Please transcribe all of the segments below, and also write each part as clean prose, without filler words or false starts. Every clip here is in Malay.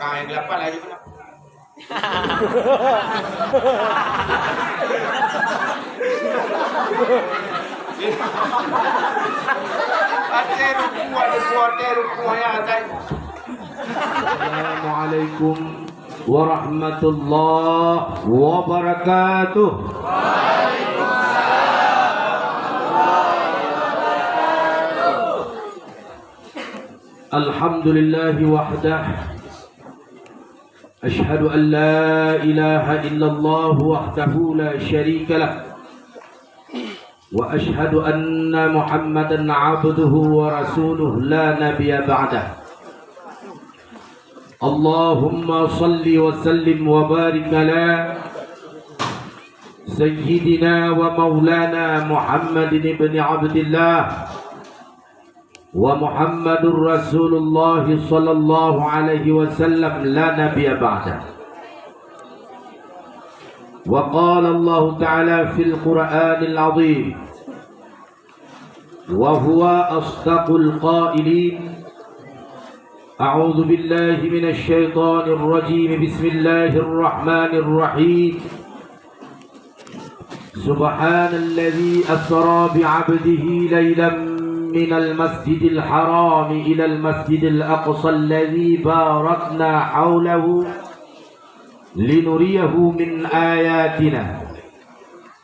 belakang yang gelap lagi mana? Assalamualaikum warahmatullahi wabarakatuh. Alhamdulillahi wahdah. Ashhadu an la ilaha illallah wahdahu la syarika lah. Wa ashhadu anna Muhammadan abduhu wa rasuluh la nabiyya ba'dah. Allahumma salli wa sallim wa barik ala Sayyidina wa maulana Muhammadin ibn Abdillah wa Muhammadur Rasulullah sallallahu alaihi wasallam la nabiyya ba'da. Wa qala Allah ta'ala fil Qur'anil 'azim wa huwa asdaqul qailin. A'udzu billahi minasy syaithanir rajim. Bismillahir rahmanir rahim. Subhanalladzi asra bi 'abdihi lailan من المسجد الحرام إلى المسجد الأقصى الذي باركنا حوله لنريه من آياتنا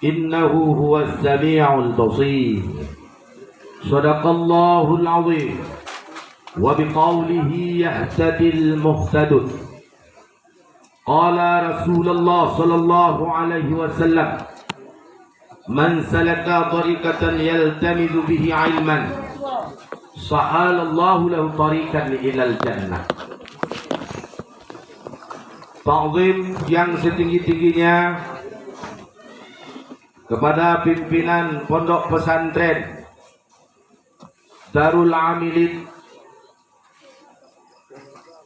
إنه هو السميع البصير. صدق الله العظيم وبقوله يهتدي المهتدون. قال رسول الله صلى الله عليه وسلم من سلك طريقة يلتمس به علما سهل الله له طريقا إلى الجنة. Ta'zim yang setinggi-tingginya kepada pimpinan Pondok Pesantren Darul Amilin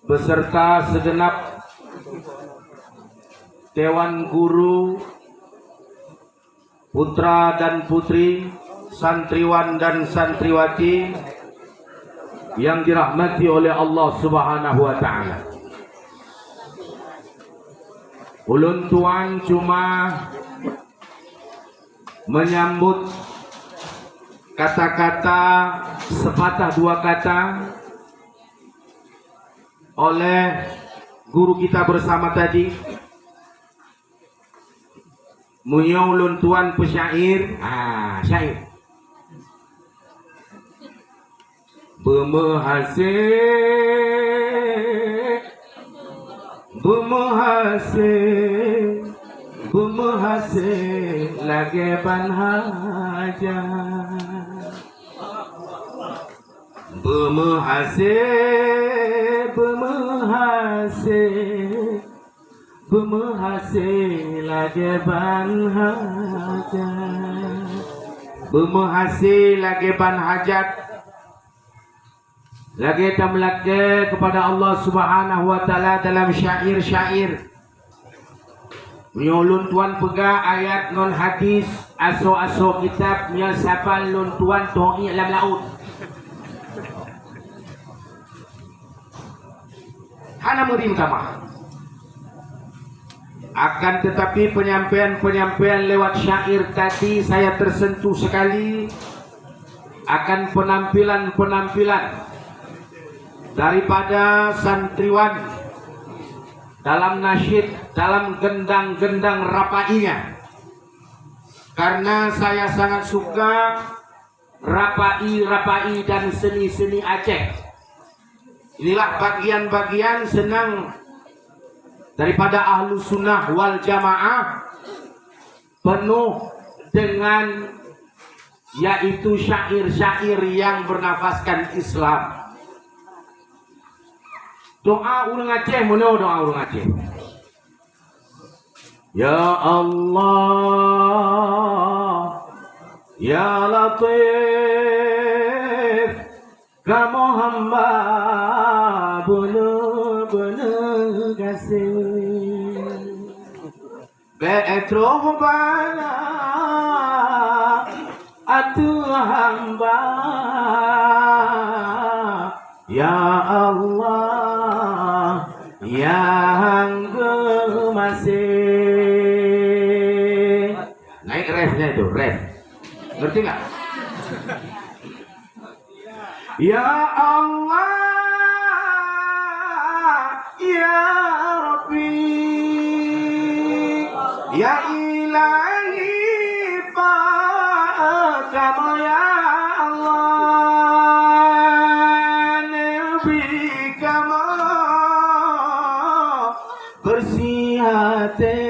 beserta segenap Dewan Guru, putra dan putri, santriwan dan santriwati yang dirahmati oleh Allah Subhanahu wa taala. Ulun tuan cuma menyambut kata-kata sepatah dua kata oleh guru kita bersama tadi. Munyau ulun tuan pesyair, syair. Bemehase lagi panhaja. Bemehase lagi panhajat. Bemehase lagi panhajat. Lagi tamlake kepada Allah Subhanahu wa taala dalam syair-syair. Nyolun tuan pega ayat non hadis aso-aso kitab nya sapal lun tuan to'i alam laut. Hana murim kama. Akan tetapi penyampaian lewat syair tadi saya tersentuh sekali akan penampilan daripada santriwan dalam nasyid, dalam gendang-gendang rapainya. Karena saya sangat suka rapai dan seni-seni Aceh. Inilah bagian-bagian senang daripada ahlu sunnah wal jamaah, penuh dengan yaitu syair-syair yang bernafaskan Islam. Doa urang Aceh, mana doa urang Aceh? Ya Allah, Ya Latif, kamu hamba benar-benar kasih. Betroh bala atu hamba, Ya Allah, yang gemasih. Naik refnya itu, ref. Ngerti nggak? Ya Allah, ya Rabbi, ya Ilahi, Kamu ya Allah, Nabi kamu bersih hati,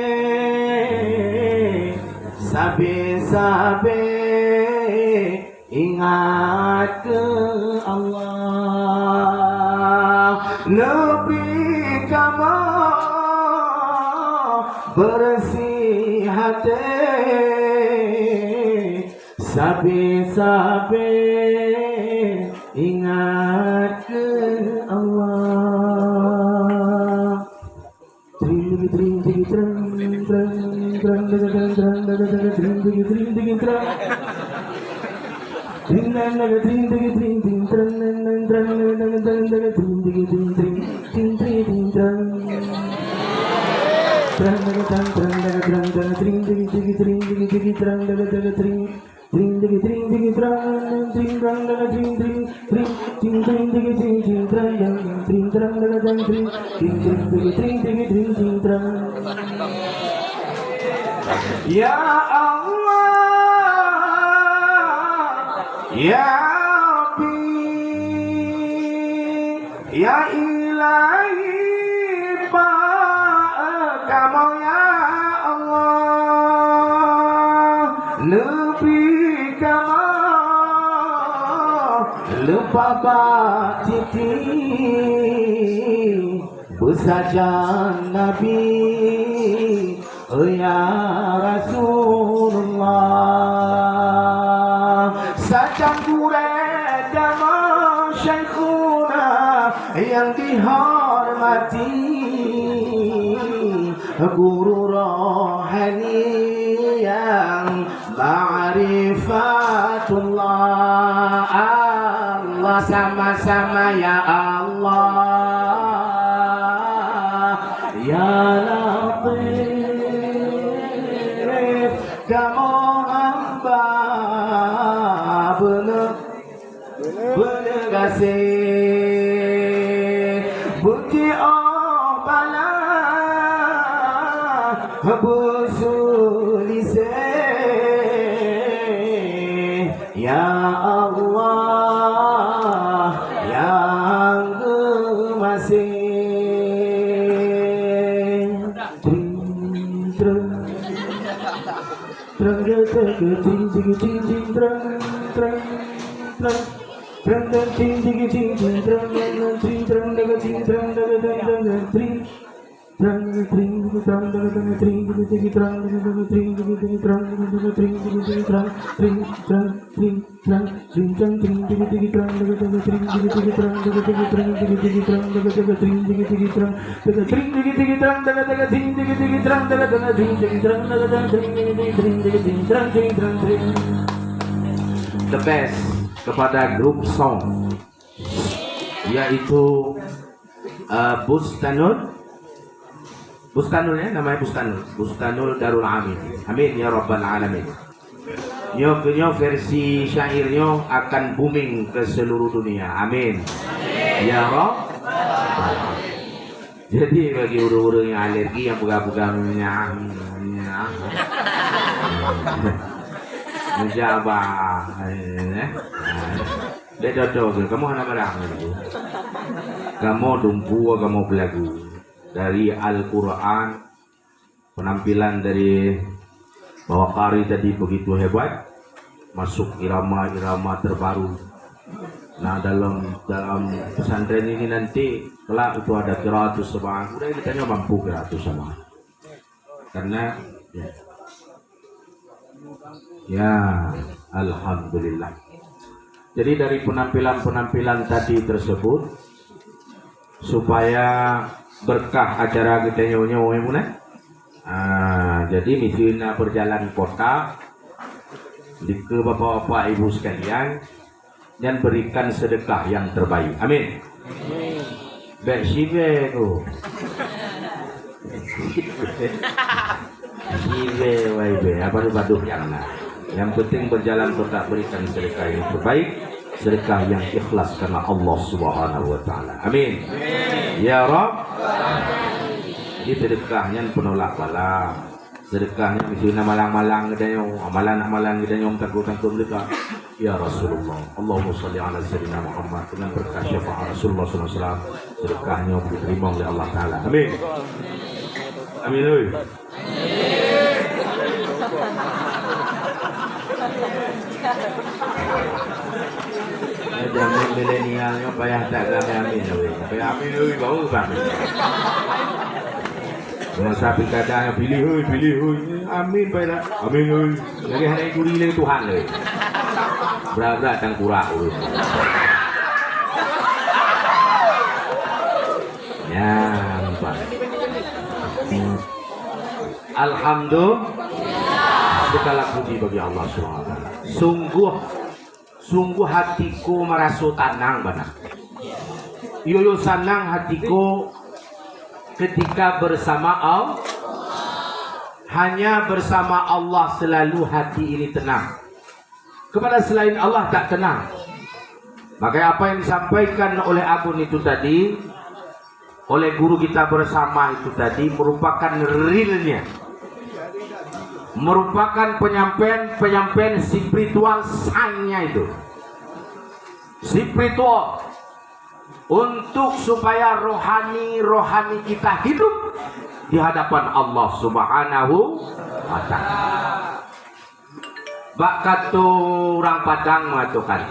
sabe-sabe ingat ke Allah. Nabi kamu bersih hati, sabe-sabe ingat ke Allah. Ya Allah, ya Rabbi, ya Ilahi, Kamu ya Allah, Nabi kamu lupa titi besajan Nabi, ya Rasulullah. Sajang kuret dama syekhuna yang dihormati, guru rohani yang ma'rifatullah. Allah sama-sama ya Allah, ya Latif, kamu hamba benar kasih, bukti bala busulise, ya Allah yang gemasih. The best kepada grup song yaitu Bustanul ya, namanya Bustanul Darul Amin. Amin ya Rabbal Alamin. Nyo versi syairnya akan booming ke seluruh dunia. Amin. Ya Rabb. Jadi bagi uru-uru yang alergi, yang buka-bukanya menjabah, dia cocok. Kamu anak merah, kamu dumpu, kamu belagu dari Al-Quran. Penampilan dari Bawa Kari tadi begitu hebat, masuk irama-irama terbaru. Nah dalam pesantren ini nanti kelak itu ada qiraatus sab'ah. Udah kita mampu qiraatus sab'ah. Karena ya alhamdulillah. Jadi dari penampilan tadi tersebut supaya berkah acara kita nyonya jadi misalnya berjalan kota di ke bapak-bapak ibu sekalian dan berikan sedekah yang terbaik. Amin. Bek sibe ku. Sibe waibe apa tu baduh yang nak. Yang penting berjalan tetap berikan sedekah yang terbaik, sedekah yang ikhlas karena Allah Subhanahu wa taala. Amin. Ya Rabb. Ini sedekahnya penolak bala. Sedekahnya misalnya malang-malang kita nyom, amalan kita nyom takut-takut mereka. Ya Rasulullah, Allahumma salli ala sayyidina Muhammad dengan berkah syafaat Rasulullah sallallahu alaihi wasallam. Sedekahnya diterima oleh Allah taala. Amin. Amin. Amin. Jangan milenialnya payah tak amin. Payah amin baru amin. Masa pikadanya pilih amin payah amin lagi hari curi lagi Tuhan lagi berat dan kurang ya lupa. Alhamdulillah segala puji bagi Allah SWT. Sungguh hatiku merasa tenang benar. Yo senang hatiku ketika bersama Allah. Hanya bersama Allah selalu hati ini tenang. Kepada selain Allah tak tenang. Maka apa yang disampaikan oleh Abun itu tadi, oleh guru kita bersama itu tadi merupakan realnya, merupakan penyampaian spiritual sign-nya itu. Spiritual untuk supaya rohani kita hidup di hadapan Allah Subhanahu wa taala. Bak kata orang Padang mengatakan,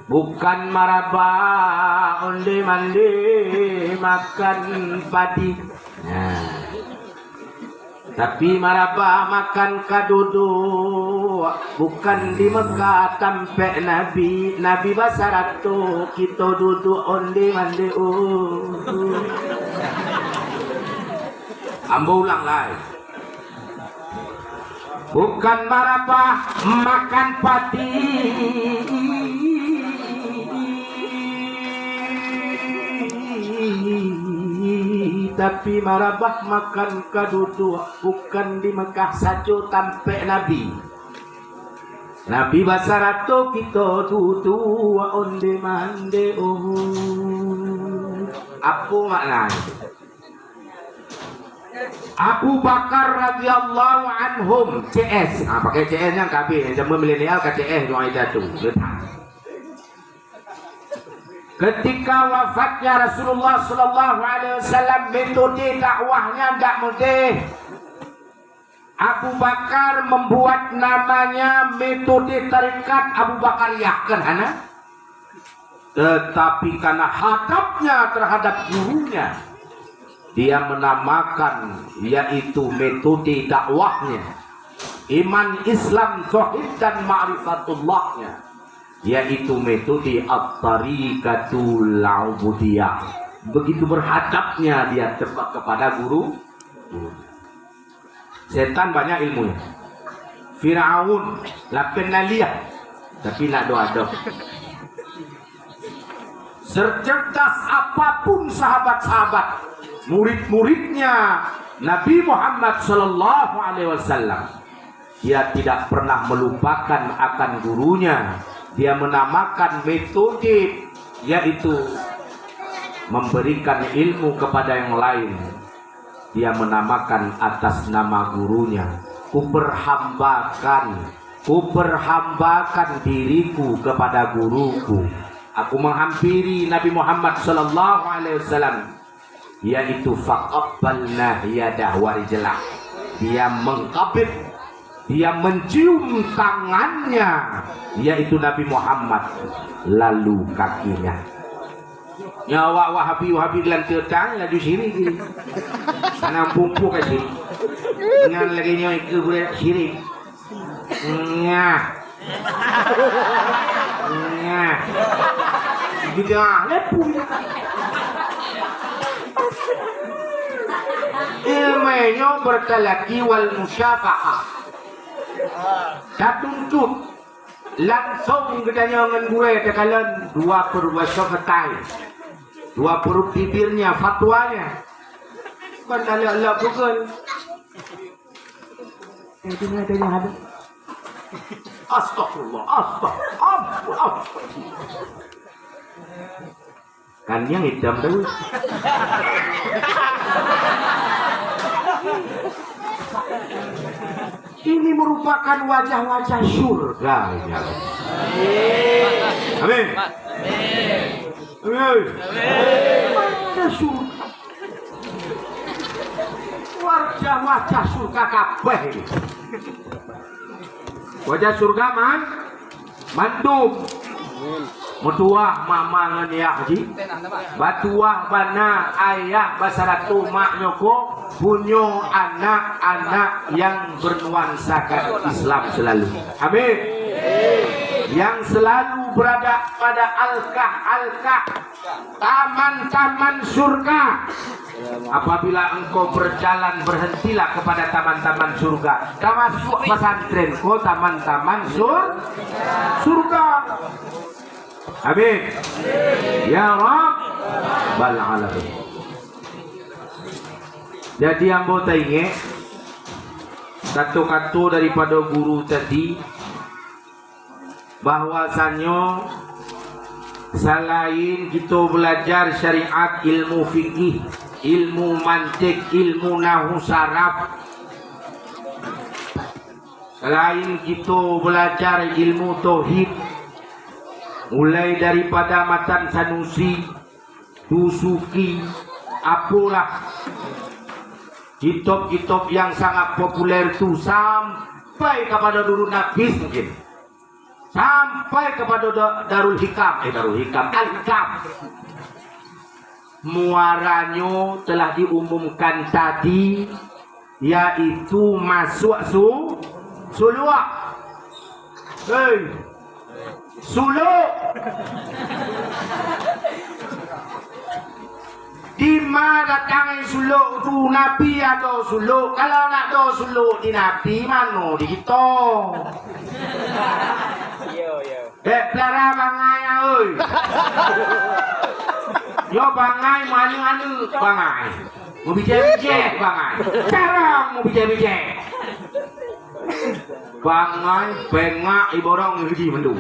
bukan maraba onde mande makan padi. Nah, tapi maraba makan kadudu. Bukan di Mekah tampe Nabi basaratu kita duduk onde mande. Ambo ulang lagi. Bukan marabah makan padi, tapi marabah makan kadudu. Bukan di Mekah saja tampe Nabi basaratu kita duduk onde mande. Apa maknanya? Abu Bakar radhiyallahu anhum CS. Pakai CS yang KB, zaman milenial ke CS doa itu. Ketika wafatnya Rasulullah sallallahu alaihi wasallam, metode dakwahnya tidak mudah. Abu Bakar membuat namanya metode tarekat Abu Bakar Yakin hana. Tetapi karena hadapnya terhadap gurunya, dia menamakan yaitu metode dakwahnya, iman Islam tauhid dan ma'rifatullahnya, yaitu metode at-tariqatul ubudiyah. Begitu berhadapnya dia kepada guru. Setan banyak ilmunya. Firaun lapenna lihat tapi nak doa. Cerdas apapun sahabat-sahabat, murid-muridnya Nabi Muhammad sallallahu alaihi wasallam, dia tidak pernah melupakan akan gurunya. Dia menamakan metode yaitu memberikan ilmu kepada yang lain. Dia menamakan atas nama gurunya. Kuperhambakan diriku kepada guruku. Aku menghampiri Nabi Muhammad sallallahu alaihi wasallam, yaitu faqabbalna yadah warijlah. Dia mengkabit, dia mencium tangannya, yaitu Nabi Muhammad, lalu kakinya. Nyawa wahabi dalam tetang laju syirik ini. Karena pumpu kasih. Dengan lagi nyawa ke budak syirik. Bid'ah lepuh. Ilmunya bertalaki wal musyafa'ah. Tak tuntut langsung kita dengan gue tekalan 2/2 ketai. dua huruf bibirnya, fatwanya. Bukan ala Google. Ini ada. Astagfirullah, astagfirullah. Kan yang hitam terus. Ini merupakan wajah-wajah surga. Amin. Amin. Wajah surga. Wajah-wajah surga kabeh ini. Wajah surga mandum. Mutuah mama ngeniak haji. Batuah bana ayah basaratu mak nyoko punyo anak-anak yang bernuansakan Islam selalu. Amin. Yang selalu berada pada alkah-alkah taman-taman surga. Apabila engkau berjalan, berhentilah kepada taman-taman surga. Termasuk pesantren ko taman-taman surga. Amin. Ya Rabbal Alamin. Jadi ambo ingat kata-kata daripada guru tadi, bahwasannya selain kita belajar syariat, ilmu fikih, ilmu mantik, ilmu nahwu saraf, selain kita belajar ilmu tauhid, mulai daripada Matan Sanusi, Dusuki, apalah kitab-kitab yang sangat populer itu, sampai kepada Nurul Nafis mungkin, sampai kepada Darul Hikam, Al-Hikam. Muaranya telah diumumkan tadi, yaitu masuk suluk. Suluk. Di mana datangnya suluk tu? Nabi ada suluk. Kalau nak ada suluk di Nabi, mana di kita? Pelara bangai oi. Yo bangai mana bangai. Mau bijak bangai. Carang mau bijak. Bangai bengak iborong hiji mendu.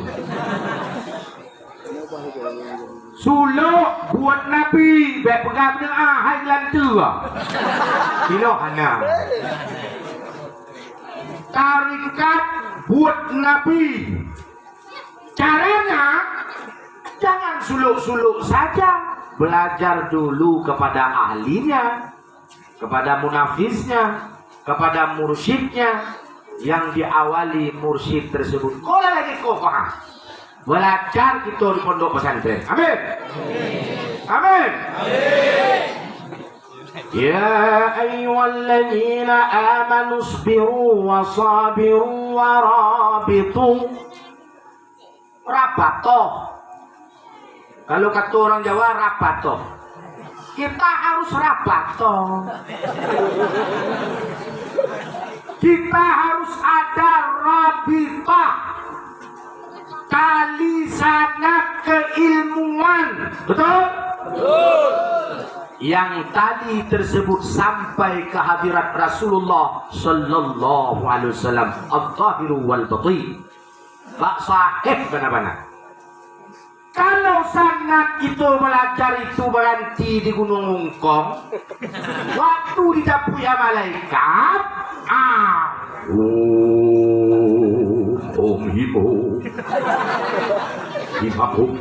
Suluk buat Nabi, baik pegang doa hai lantu. Kilo hana. Tarikat buat Nabi. Caranya jangan suluk-suluk saja. Belajar dulu kepada ahlinya, kepada munafisnya, kepada mursyidnya, yang diawali mursyid tersebut. Kau lagi kau faham. Belajar kita di pondok pesantren. Amin. Amin. Ya ayyuhalladzina amanu isbiru wa sabiru wa rabitu. Rapatoh. Kalau kata orang Jawa rapatoh. Kita harus rapatoh. Kita harus ada rabitah, tali sanad keilmuan. Betul? Betul. Yang tali tersebut sampai ke hadirat Rasulullah sallallahu alaihi wasallam, al-zahiru wal batin. Pak sahih benar-benar. Kalau sanad itu belajar itu berhenti di Gunung Hongkong, waktu didapuhi malaikat, Om Himo, Himhapuk.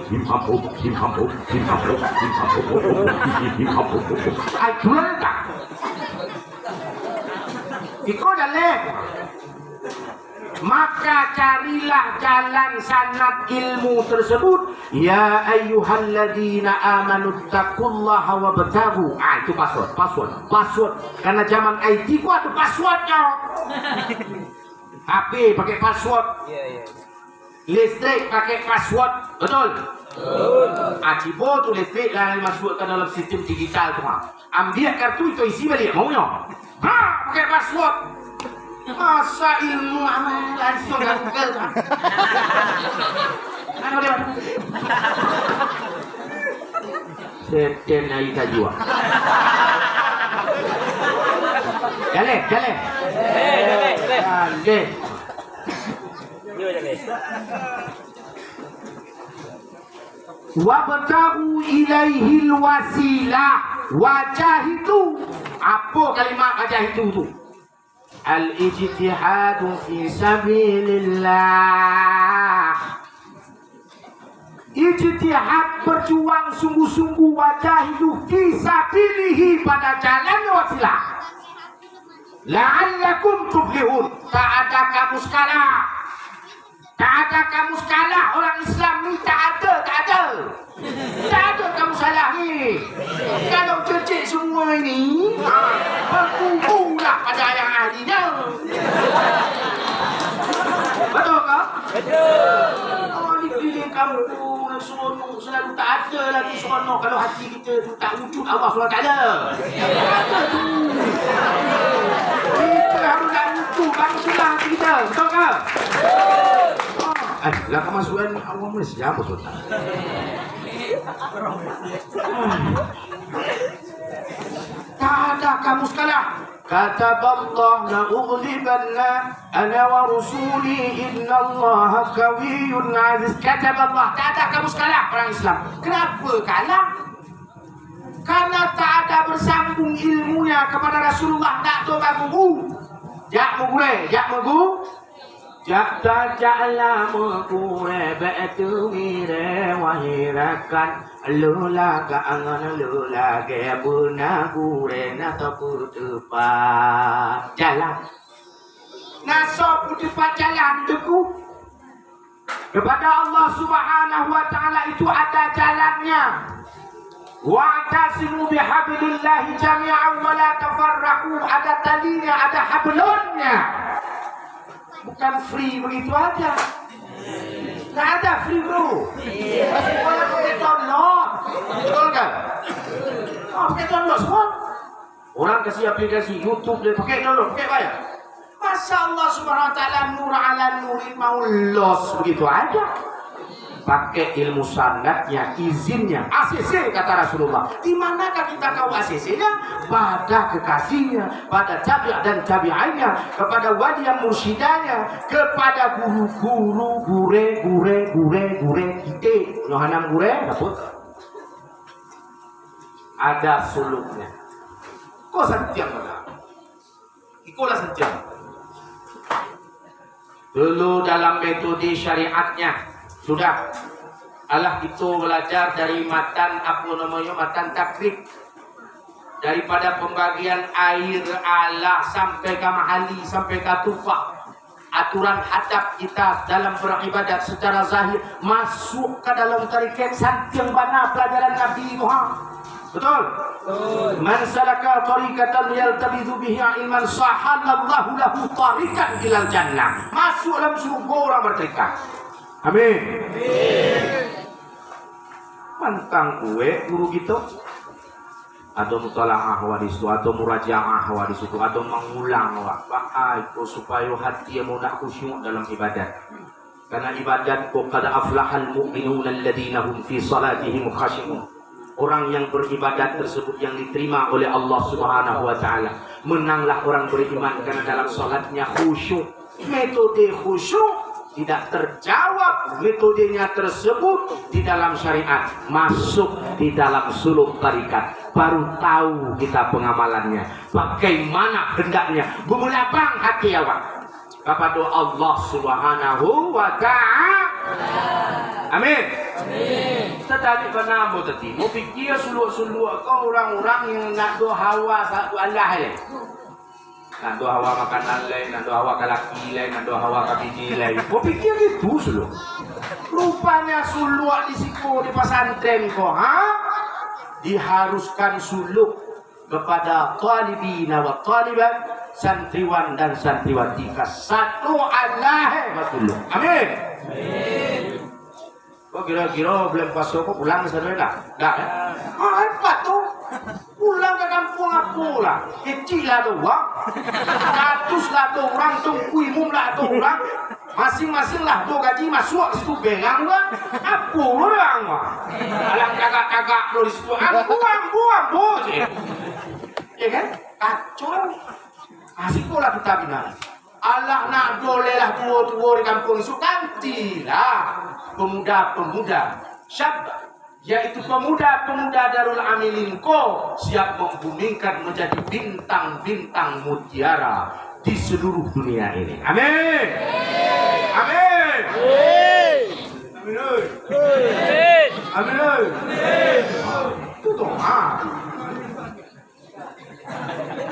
Itulah tak. Ikut dalek. Maka carilah jalan sanad ilmu tersebut. Ya ayyuhalladzina amanu taqullaha wabtagu. Itu password. Karena zaman IT gua ada passwordnya. HP pakai password. Listrik pakai password. Betul? Cibo tu listrik lah masukkan dalam sistem digital tu. Ambil kartu itu isi balik maunya. Pakai password. Masa ilmu amal langsung Google. Seten air tajwa. Jalan. Jalan. Wabtahu ilaihil wasilah wajahidu. Apa kalimat wajahidu tu? Al-ijtihadu fi sabilillah. Ijtihad berjuang sungguh-sungguh, wajahidu fi sabilihi pada jalan wasilah. La'allakum tuflihun. Tak ada kamu sekala. Tak ada kamu sekala. Orang Islam ni tak ada. Tak ada kamu salah ni. Kalau cecik semua ini, berkumpullah pada yang ahlinya. Betul tak? Betul. Oh, di keliling kampung, seronok selalu tak ada lagi seronok kalau hati kita tu tak wujud Allah SWT. Tak ada tu. Kita harus nak wujud bangsulah kita. Betul tak? Lah kemasukan awam Malaysia apa Sultan? Tak ada kamu sekarang. Kataballah la ughlibanna ana wa rusuli innallaha qawiyyun aziz. Kataballah, tak ada kamu sekarang orang Islam. Kenapa kalah? Karena tak ada bersambung ilmunya kepada Rasulullah. Tak tahu bagu. Jak mugure, jak mugu. Jak taja'la mukure betu mire wahirakan lula ka angan lula ke buna kure na tepa jalan naso putepat jalan teku kepada Allah Subhanahu wa taala itu ada jalannya. Wa'tasimu bihablillahi jami'an wa la tafarraqu. Ada talinya, ada hablonnya. Bukan free begitu aja. Tak ada free bro. Semuanya pakai download. Betul kan? Pakai download semua. Orang kasih aplikasi YouTube dia pakai download, pakai bayar. Masa Allah Subhanahu wa taala nur ala nurin mau los begitu aja. Pakai ilmu sanadnya, izinnya, ACC kata Rasulullah. Di manakah kita tahu ACC-nya? Pada kekasihnya, pada tabi' dan tabi'annya, kepada wali yang mursyidanya, kepada guru-guru, gure kita. Nohanam gure, dapat. Ada suluknya. Kau sentiang mana? Ikolah sentiang. Dulu dalam metode syariatnya sudah Allah itu belajar dari matan matan takrib, daripada pembagian air Allah sampai ke mahali sampai ke tufah, aturan hadap kita dalam beribadat secara zahir masuk ke dalam tarikat santiang bana pelajaran Nabi Muhammad. Betul? Man salaka tariqatan yaltabidu biha ilman sahalallahu lahu tariqan ilal jannah. Masuk dalam surga orang bertarikat. Amin. Mantang kue guru gitu. Atau mutalaah wadis itu, atau murajaah wadis itu, atau mengulang itu supaya hati yang nak khusyuk dalam ibadat. Karena ibadat kok qad aflahal mu'minun alladzina hum fi salatihim khashi'un. Orang yang beribadat tersebut yang diterima oleh Allah Subhanahu wa taala. Menanglah orang beriman karena dalam salatnya khusyuk. Metode khusyuk tidak terjawab metodenya tersebut di dalam syariat, masuk di dalam suluk tarikat, baru tahu kita pengamalannya, bagaimana hendaknya bermelabang hati awak kepada Allah Subhanahu wa taala. Amin. Tetapi kenapa tadi mau fikir suluk-suluk kau orang-orang yang nak do hawa satu Allah ni. Nak do hawa makanan lain, nak do hawa ke laki lain, nak do hawa ke bini lain. Kau fikir itu suluk. Rupanya suluk di situ di pesantren kau, diharuskan suluk kepada talibina wa talibat, santriwan dan santriwati satu Allah betul. Amin. Amin. Kau kira-kira belum pasok kau pulang ke sana dah? Dah. Apa tu? Pulang ke kampung aku lah. Kecil lah tu orang. Ratus lah tu orang. Tungkui mum lah tu orang. Masing-masing lah do gaji masuk situ bengang gua. Aku orang gua. Alang kagak-kagak do di situ. Aku buang boje. Ya kan? Kacau. Asik pula kita bilang. Allah nak boleh lah tua-tua di kampung itu gantilah pemuda-pemuda syabab, yaitu pemuda-pemuda Darul Amilin ko siap membumingkan menjadi bintang-bintang mutiara di seluruh dunia ini. Amin. Amin. Amin. Amin. Itu doa.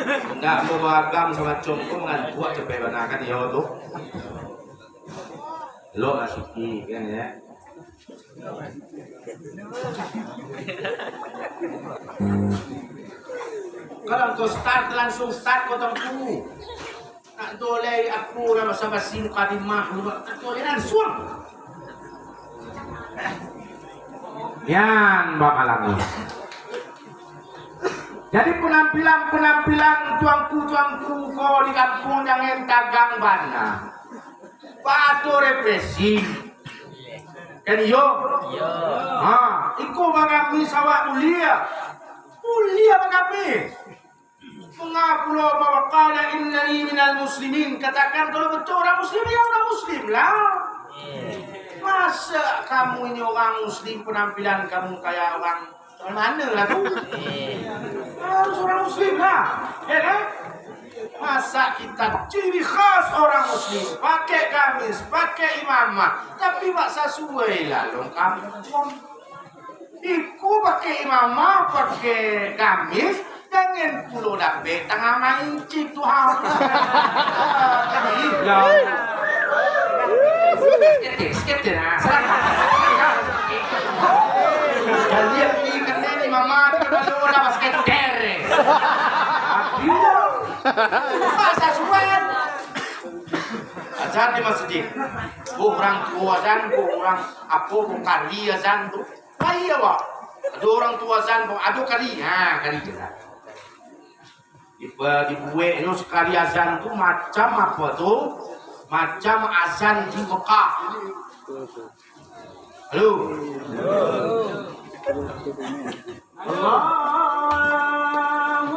Nggak mau bagam sama contoh ngan buat cepet banakan ya tuh. Lo masuki kan ya. Kalau kau start langsung start kau tunggu. Nak dolai aku nama sama sin kadimah lu nak dolai langsung. Yan bakalan. Jadi penampilan tuangku kau di kampung jangan dagang bana. Patu represi. Kan yo? Iko bagami sawa ulia bagami. Mengaku lo bahwa qala innani minal muslimin. Katakan kalau betul orang muslim ya orang muslim lah. Masa kamu ini orang muslim penampilan kamu kayak orang mana lah tuh? Harus orang muslim lah, ya kan? Masa kita ciri khas orang muslim, pakai gamis, pakai imamah, tapi maksa sesuai lah dong kamu. Iku pakai imamah, pakai gamis, jangan pulau dapat tengah main cip Tuhan. Skip lah. Kalian ni kena ni mama kalau dah basket dere. Masa suan. Azan di masjid. Orang tua azan, orang apa kali azan tu. Kali apa? Ada orang tua azan, ada kali. Kali je lah. Dibuat itu sekali azan tu macam apa tu? Macam azan di Mekah. Halo. Allahu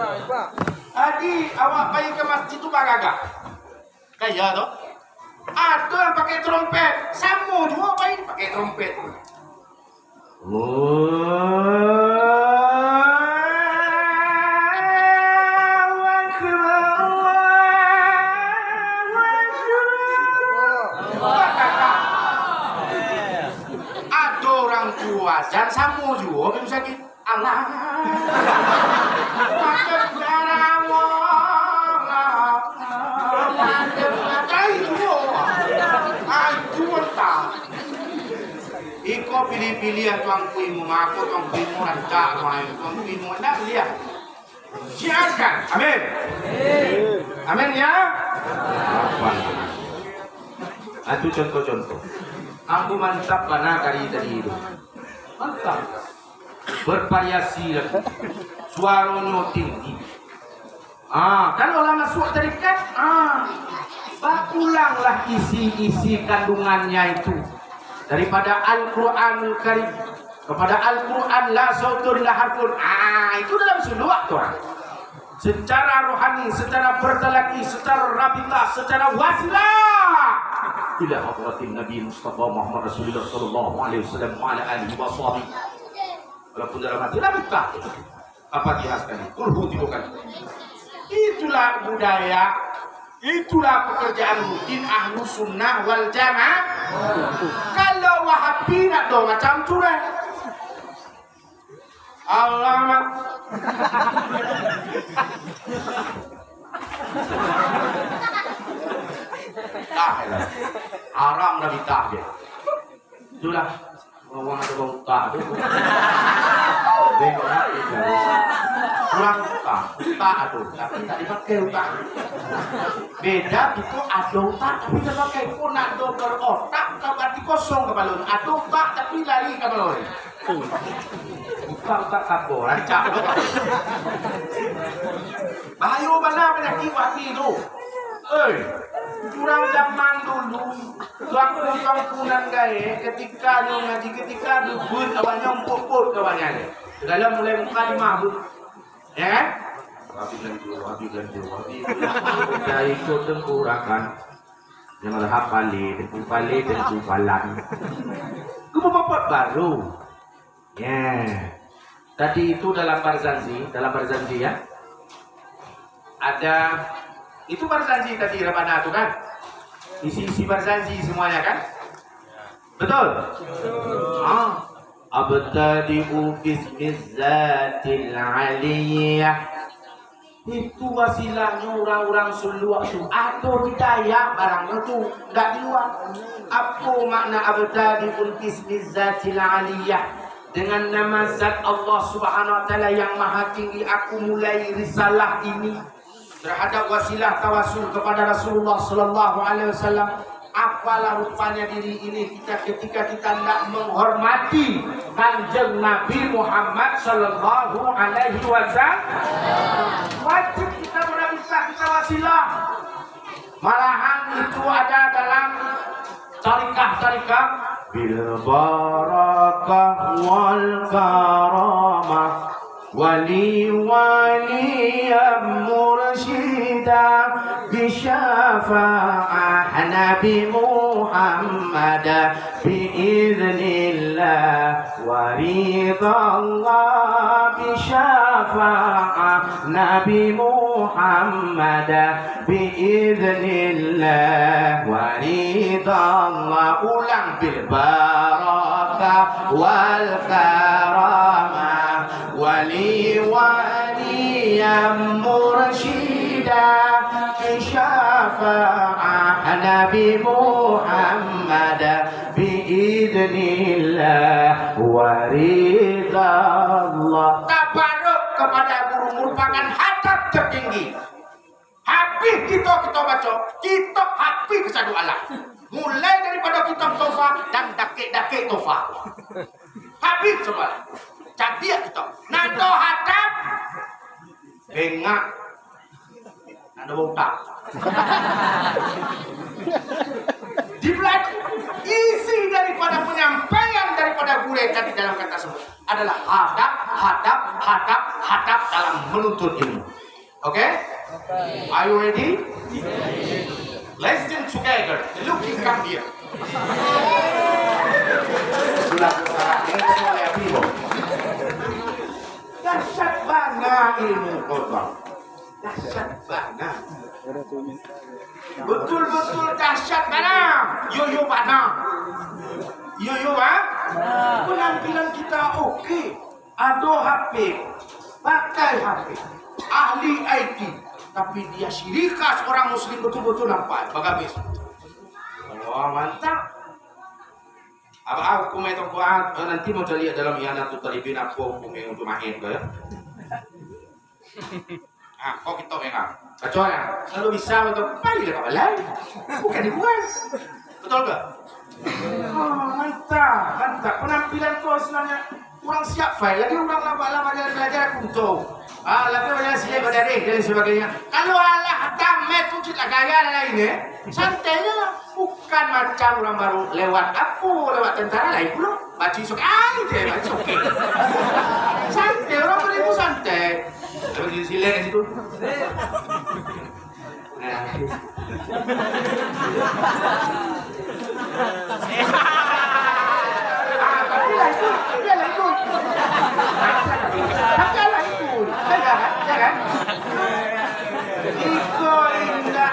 Akbar. Adi, awak pergi ke masjid tu bagagak. Kaya tu. Ada yang pakai trompet. Sama juga pakai trompet. Azan sama juga bisa sakit Allah. Makan jarang Allah. Itu entah. Iko pilih-pilih tuang kuimu, aku tuang kuimu rancak tuang kuimu nak lihat. Siapkan. Amin. Amin ya. Itu contoh-contoh. Aku mantap karena kali tadi itu. Mantap. Bervariasi lagi. Suaranya tinggi. Kan orang masuk tarikat, berulanglah isi-isi kandungannya itu daripada Al-Quranul Karim kepada Al-Quran la sautun la harfun. Itu dalam suluk tuh. Secara rohani, secara bertalaki, secara rabitah, secara wasilah ila hadratin Nabi Mustafa Muhammad Rasulullah sallallahu alaihi wasallam wa ala alihi wa sahbihi. Walaupun dalam hati rabitah apa dihaskan kulhu dibukan. Itulah budaya, itulah pekerjaan rutin ahlu sunnah wal jamaah. Kalau wahabi nak dong macam tu lah. Alamak. Tahlah. Haram dah ditah dia. Itulah. Orang ada bau tak tu. Bengok nak dia. Kurang tak ada. Tapi tak dipakai otak. Beda itu ada otak tapi tak pakai pun nak dokter otak berarti kosong kepala. Ada otak tapi lari kepala. Tak kapur, acak. Bayu mana penyakit hati tu? Kurang zaman dulu, tuang-tuang gaya ketika dia ngaji, ketika dubun awalnya empuk-empuk kawannya. Dalam mulai muka di mabuk, ya kan? Wabi ganti. Kita ikut tengkurakan. Yang ada hafali, tengkupalan. Gue mau buat baru. Ya. Tadi itu dalam Barzanji ya. Ada itu Barzanji tadi Rabbana itu kan. Isi Barzanji semuanya kan? Betul? Abtadi'u bismizzatil aliyah. Itu wasilahnya orang-orang suluk atau hidayah barangnya itu enggak di luar. Apa makna abtadi'u bismizzatil aliyah? Dengan nama zat Allah Subhanahu wa taala yang maha tinggi, aku mulai risalah ini terhadap wasilah tawasul kepada Rasulullah sallallahu alaihi wasallam. Apalah rupanya diri ini ketika kita tidak menghormati Kanjeng Nabi Muhammad sallallahu alaihi wasallam. Wajib kita bisa kita wasilah. Malahan itu ada dalam tarikah bil barakah wal karamah wali mursyida bisyafa'ah Nabi Muhammad biiznillah wa ridallah bisyafa'ah Nabi Muhammad biiznillah wa ridallah. Ulang bil barakah wal karamah wali mursyida syafa'ah Nabi Muhammad biidznillah wa ridallah. Tabaruk kepada guru merupakan hadap tertinggi. Habis kita baca kitab habis kesadu Allah. Mulai daripada kitab Tofa dan dakik Tofa. Habis semua. Jadi kita nado hadap bengak nado botak. Dipelajari isi daripada penyampaian daripada guru tadi dalam kata tersebut adalah hadap dalam menuntut ilmu. Okay? Are you ready? Let's do together. Look, you come here. Dahsyat banget ilmu khotbah. Dahsyat banget. Betul-betul dahsyat banget. Yo banget. Yo penampilan kita oke. Ada HP, pakai HP, ahli IT, tapi dia syirikas orang muslim betul-betul nampak. Bagaimana? Wah mantap. Apa hukumnya itu buat nanti mau lihat dalam Ianatul Talibin apa hukumnya untuk main ya? Kok kita mereka? Kecuali kalau bisa untuk balik ke balai, bukan dibuat, betul ke? Mantap. Penampilan kau sebenarnya kurang siap file lagi orang lama belajar kuntung. Lagi banyak silap dari dan sebagainya. Kalau Allah tamat tujuh gaya lainnya, santainya bukan macam orang baru lewat tentara lain pula. Baca sok deh, baca oke. Santai orang beribu santai. Terus silap di situ. Dia ikut. Jangan. Iko indah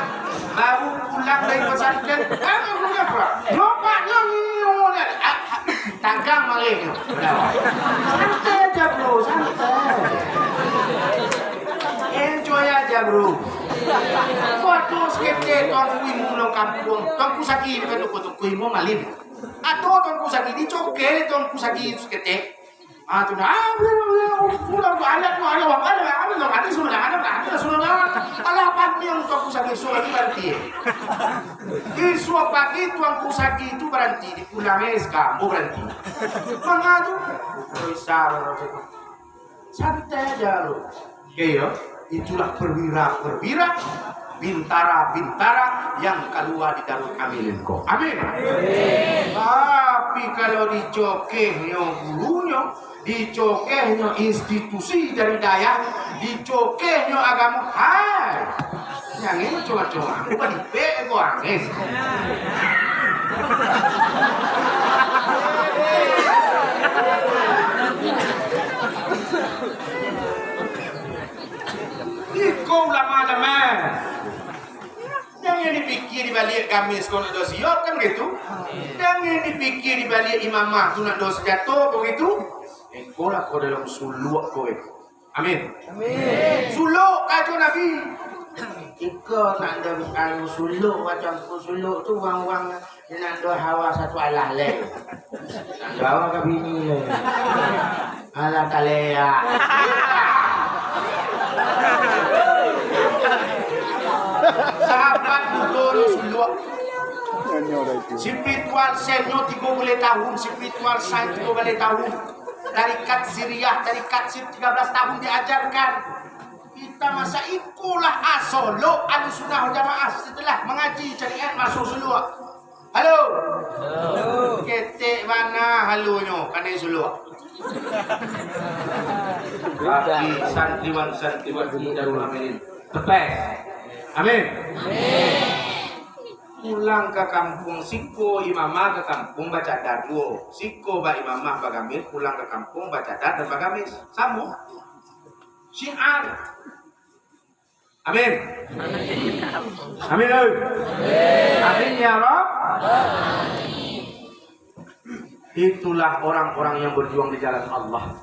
baru pulang dari pesantren. Kamu punya apa? Lopaknya minum. Tanggang maling. Santai aja bro, santai. Enjoy aja bro. Waktu skeptik tuan kuimu nong kampung, tuan kusaki dekat kuimu malim. Atau tuan kusaki dicokel tuan kusaki skeptik. tu pulang alat mo ano ada sudah ala pati yang tu kusaki surat berhenti. Iswa pagi tuang kusaki itu berhenti di pulang eska berhenti. Mangadu besar santai aja lo. Iya, itulah perwira bintara yang keluar di Darul Amilinku. Amin. Tapi kalau dicokehnya gurunya, dicokehnya institusi dari daya, dicokehnya agama, hai, yang ini coba-coba, bukan di PE angin. Ikau lama-lama. Jangan dipikir di balik gamis kau nak dosa siap kan gitu. Jangan dipikir di balik imamah tu nak dosa jatuh begitu. Kau lah kau dalam suluk kau itu. Amin. Amin. Suluk kata Nabi. Ikut nak ada suluk macam suluk tu wang-wang nak ada hawa satu alah leh. Nak hawa ke bini leh. Alah kalea. Sahabat betul suluk. Spiritual senior 30 tahun, spiritual sains 30 tahun. Tarikat Siriah, tarikat 13 tahun diajarkan. Kita masa ikulah asolo Ahlussunnah wal Jamaah setelah mengaji syariat masuk suluk. Halo. Halo. Ketek mana halunya kana suluk. Tapi santriwan di Darul Amin. Tepes. Amin. Pulang ke kampung siko imamah ke kampung baca darwo. Siko ba imamah bagamis pulang ke kampung baca dar dan bagamis. Sama. Syiar. Amin. Amin. Amin ya Rabb. Itulah orang-orang yang berjuang di jalan Allah.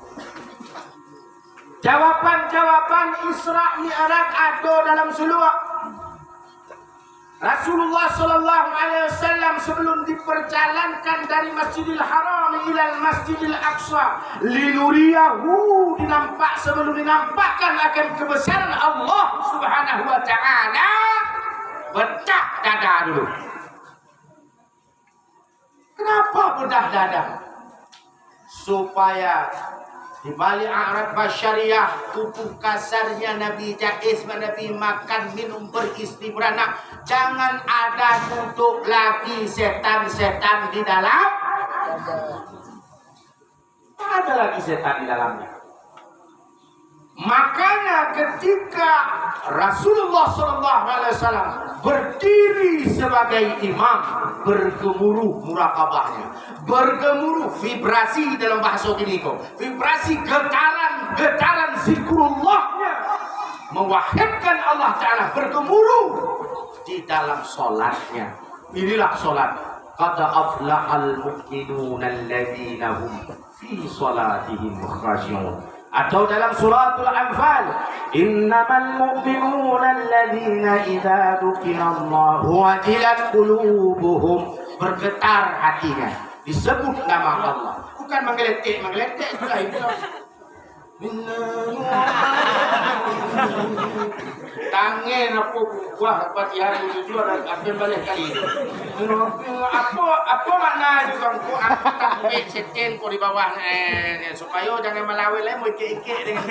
Jawaban-jawaban Isra Mi'raj ada dalam suluk. Rasulullah sallallahu alaihi wasallam sebelum diperjalankan dari Masjidil Haram ila Masjidil Aqsa linuriyahu dinampak sebelum dinampakkan akan kebesaran Allah Subhanahu wa taala bedah dada dulu. Kenapa bedah dada? Supaya di balik a'rad basyariah tubuh kasarnya Nabi jais Nabi makan minum beristri beranak. Jangan ada tutup lagi setan-setan di dalam. Tak ada lagi setan di dalamnya. Makanya ketika Rasulullah SAW berdiri sebagai imam, bergemuruh muraqabahnya, bergemuruh vibrasi dalam bahasa Timiko, vibrasi getaran zikrullahnya, mewahidkan Allah Ta'ala, bergemuruh di dalam solatnya. Inilah solat. Qad aflahal mu'minuna alladzina hum fi salatihim khashi'un. Atau dalam suratul Anfal, innamal mu'minuna alladzina idza dzukirallahu wajilat qulubuhum, bergetar hatinya disebut nama Allah. Bukan menggeletek itulah itu. Tangan apa buah Fatihah itu ada ambil balik kali. Apa makna juga ku ambil seten ku di bawah supaya jangan melawai lain mau ikik-ikik dengan.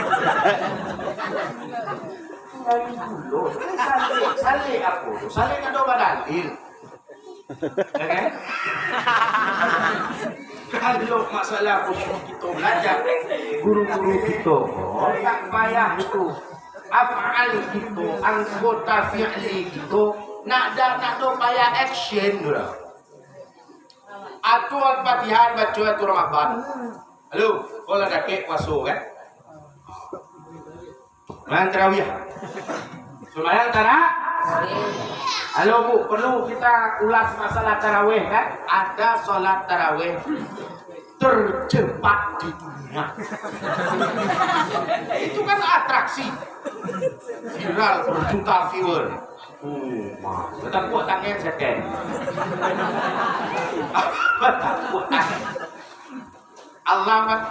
Salih apa? Salih ada badalil. Ya kan? Kalau masalah kita belajar, guru-guru kita tak payah itu. Af'al itu, anggota fi'li itu, nak ada payah action lah. Atau Al-Fatihah baca itu Ramadan. Halo, kalau ada kek masuk kan? Sembahyang tarawih. Sembahyang tarawih. Halo Bu, perlu kita ulas masalah tarawih kan? Ada sholat tarawih tercepat di dunia. Itu kan atraksi viral berjuta viewer. Tetap buat tangan seken. Allah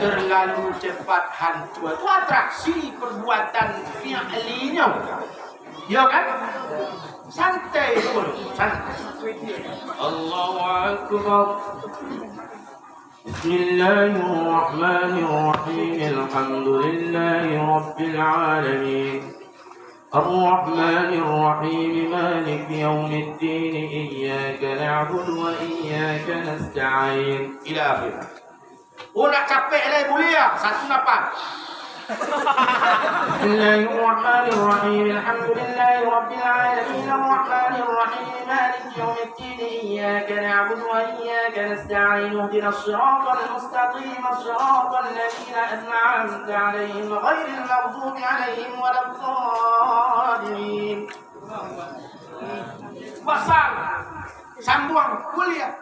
Terlalu cepat hantu itu atraksi perbuatan fi'linya, ya kan? Santai pun, santai. Allahu Akbar. Bismillahirrahmanirrahim. Alhamdulillahi Rabbil Alamin. Ar-Rahmanir Rahim. Malik Yawmiddin. Iyyaka na'budu wa iyyaka nasta'in. Ila akhir. Oh nak capek lah mulia. Satu nafas. Bismillahirrahmanirrahim. Alhamdulillahi Rabbil Alamin. Ar-Rahmanir Rahim. Malik Yawmiddin. Iyyaka na'budu wa iyyaka nasta'in. Ihdinas siratal mustaqim. Siratal ladzina an'amta 'alaihim ghairil maghdubi 'alaihim waladdallin. Pasal sambung kuliah.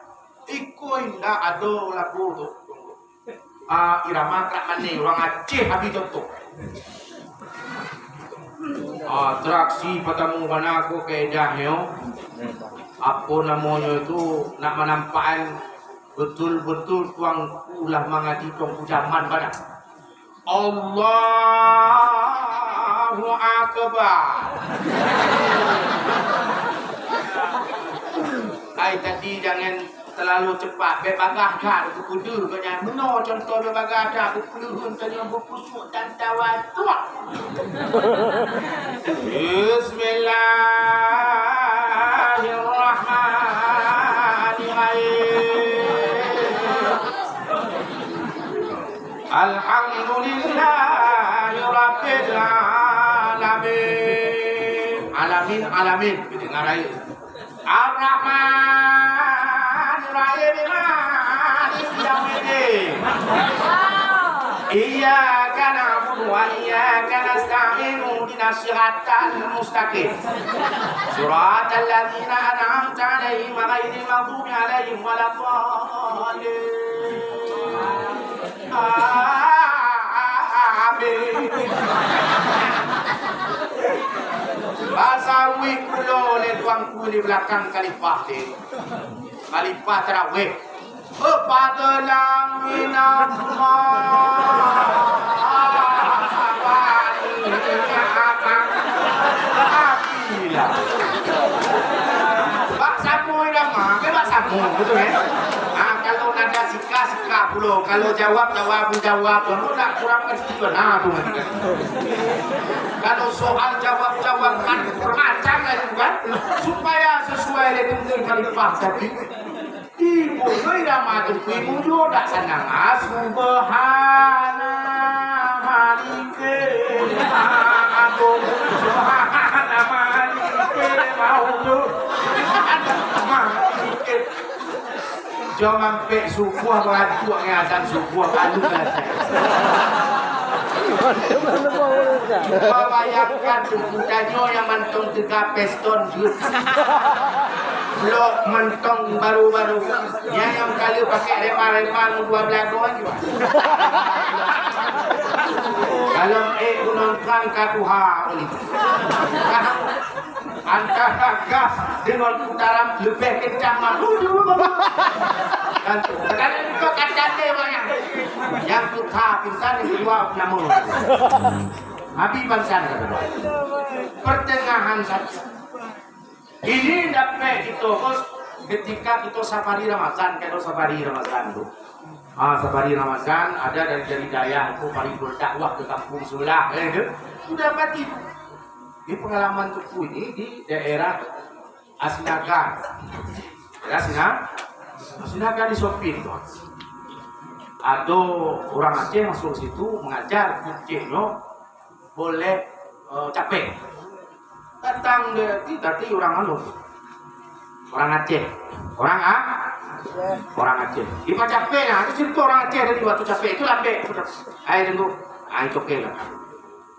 Ikoy na ado lagu tu. Irama krak mani orang Aceh habis tutup. Atraksi pertemuan aku keedahnya. Apa namanya itu nak menampakkan betul-betul tuang ulah mengadi tuang zaman pada Allahu Akbar. Ai tadi jangan terlalu cepat berbagah dah aku kudu banyak benar contoh berbagah dah aku kudu tanya berkusuk dan tawaduk. Bismillahirrahmanirrahim. Alhamdulillahi Rabbil Alamin. Alamin, alamin. Kita ngarai. Ar-Rahman Rahim Malik Yawmiddin. Iyyaka na'budu wa iyyaka nasta'in. Ihdinas siratal mustaqim. Siratal ladzina an'amta 'alaihim ghairil maghdubi 'alaihim waladdallin. Amin. Bahasa wikulo le tuang kuli belakang kalipah le. Kalipah terawih. Fadlan min Allah. Bahasa mu irama, ke bahasa mu betul kalau nada sika pula, kalau jawab menjawab, kamu nak kurang ngerti benar tu. Kalau soal jawab kan bermacam lagi kan, supaya sesuai dengan kalipah tadi. Ibu irama tu ibu juga senang. Subhana Malikil Agung, Subhana Malikil Maulud, Malikil. Jangan sampai subuh beradu ngazan subuh kalu ngazan. Cuba bayangkan budanya yang mentong 3 peston jut. Blok mentong baru-baru. Yang kali pakai remah-remah 12 doang juga. Kalau gunungkan katuha ini. Antara gas dengan putaran lebih kencang malu dan itu kacanya banyak yang putra pingsan yang kedua nama Habib Bansan pertengahan saja ini dapat kita ketika kita safari Ramadan kalau safari Ramadan tu safari Ramadan ada dari daya itu paling berdakwah ke kampung sebelah itu dapat itu. Di pengalaman tuku ini di daerah Asinaga. Asinaga di Sopin. Ada orang Aceh masuk situ mengajar kucingnya boleh capek. Datang tadi orang Aceh. Orang Aceh. Di capek nah, itu cerita orang Aceh dari waktu capek itu lambe. Air tunggu. Air cokek lah.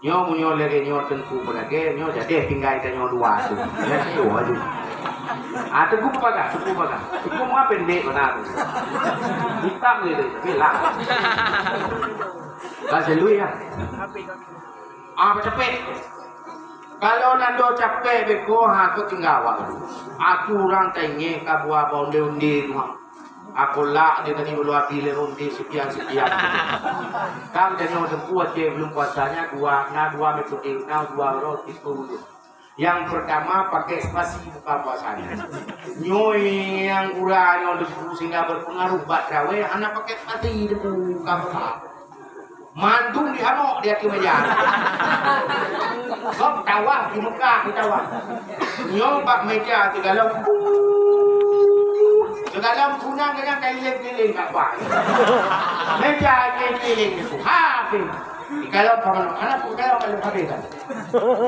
Nyo munyo lagi nyo tengku pelage nyo jadi tinggal kita nyo dua tu. Ya tu aja. Tengku pakai, tengku pakai. Tengku mau pendek mana tu? Hitam ni tu, bilang. Kasih lu ya. Capek. Kalau nando capek beko aku tinggal awak. Aku orang tanya kabua bonde-bonde tu. Aku lah dia tadi belum pilih ronde sekian. Kam jadi orang kuat je belum puasanya dua metode, dua roti itu. Yang pertama pakai spasi buka puasanya. Nyoy yang kurang yang debu sehingga berpengaruh buat trawe, anak pakai spasi debu buka. Mantung di Hanok dia ke meja. Kau tawah di Mekah di tawah. Nyoba meja segala punang dengan kailing-kailing kat bawah. Meja kailing itu habis. Kalau paman anak pun kalau balik habis kan.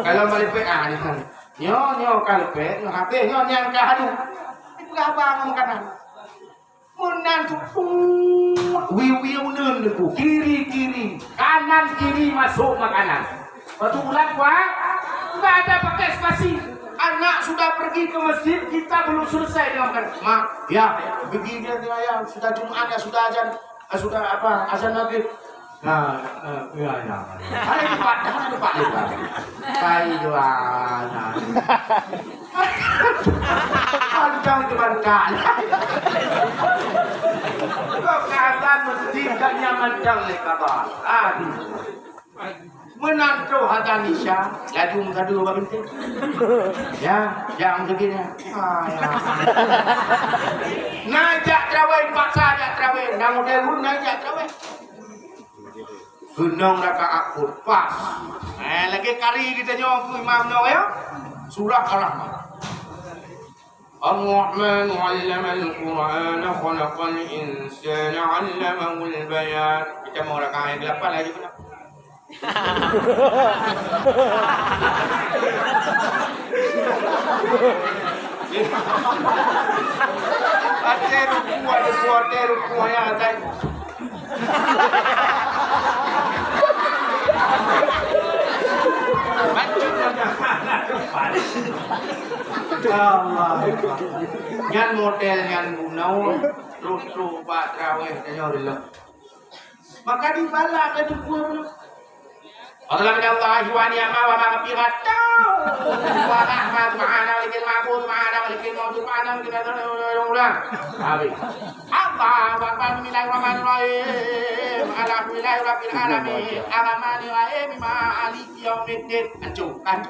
Kalau balik PA ni kan. Nyo kalau PA habis nyo yang kahadu. Itu apa makanan? Munan tu wiu nun tu kiri kanan kiri masuk makanan. Waktu ulang enggak ada pakai spasi. Anak sudah pergi ke masjid, kita belum selesai dengan makan. Mak, ya, begini ya, sudah Jumat ya, sudah azan, sudah apa, azan maghrib. Nah, ya. Hari depan lepas. Kai doa. Panjang kebarkan. Kau keadaan masjid tak nyaman jang lekabah. Menantu hatan Nisha, gadung gaduh babinte. Ya, jam begini. Najak terawih paksa ajak terawih, nang model najak terawih. Gunung rakaat pas. Lagi kari kita nyoku imam nyo ya. Surah Al-Rahman. Ar-Rahman 'allama al-Qur'an khalaqal insana 'allamahu al-bayan. Kita mau rakaat 8 lagi pula. Ada ruku ya ada. Allah. Nyan model nyan gunau terus pak traweh nyoril. Maka di bala itu kuwi. Allah min Allah wa ni'ma wa maghfirata wa rahmat ma'ana wa likil ma'bud ma'ana wa likil mawjud ma'ana wa likil habis. Allah wa bismillahirrahmanirrahim alhamdulillahi rabbil alamin arrahmanir rahim maliki yaumiddin. Kan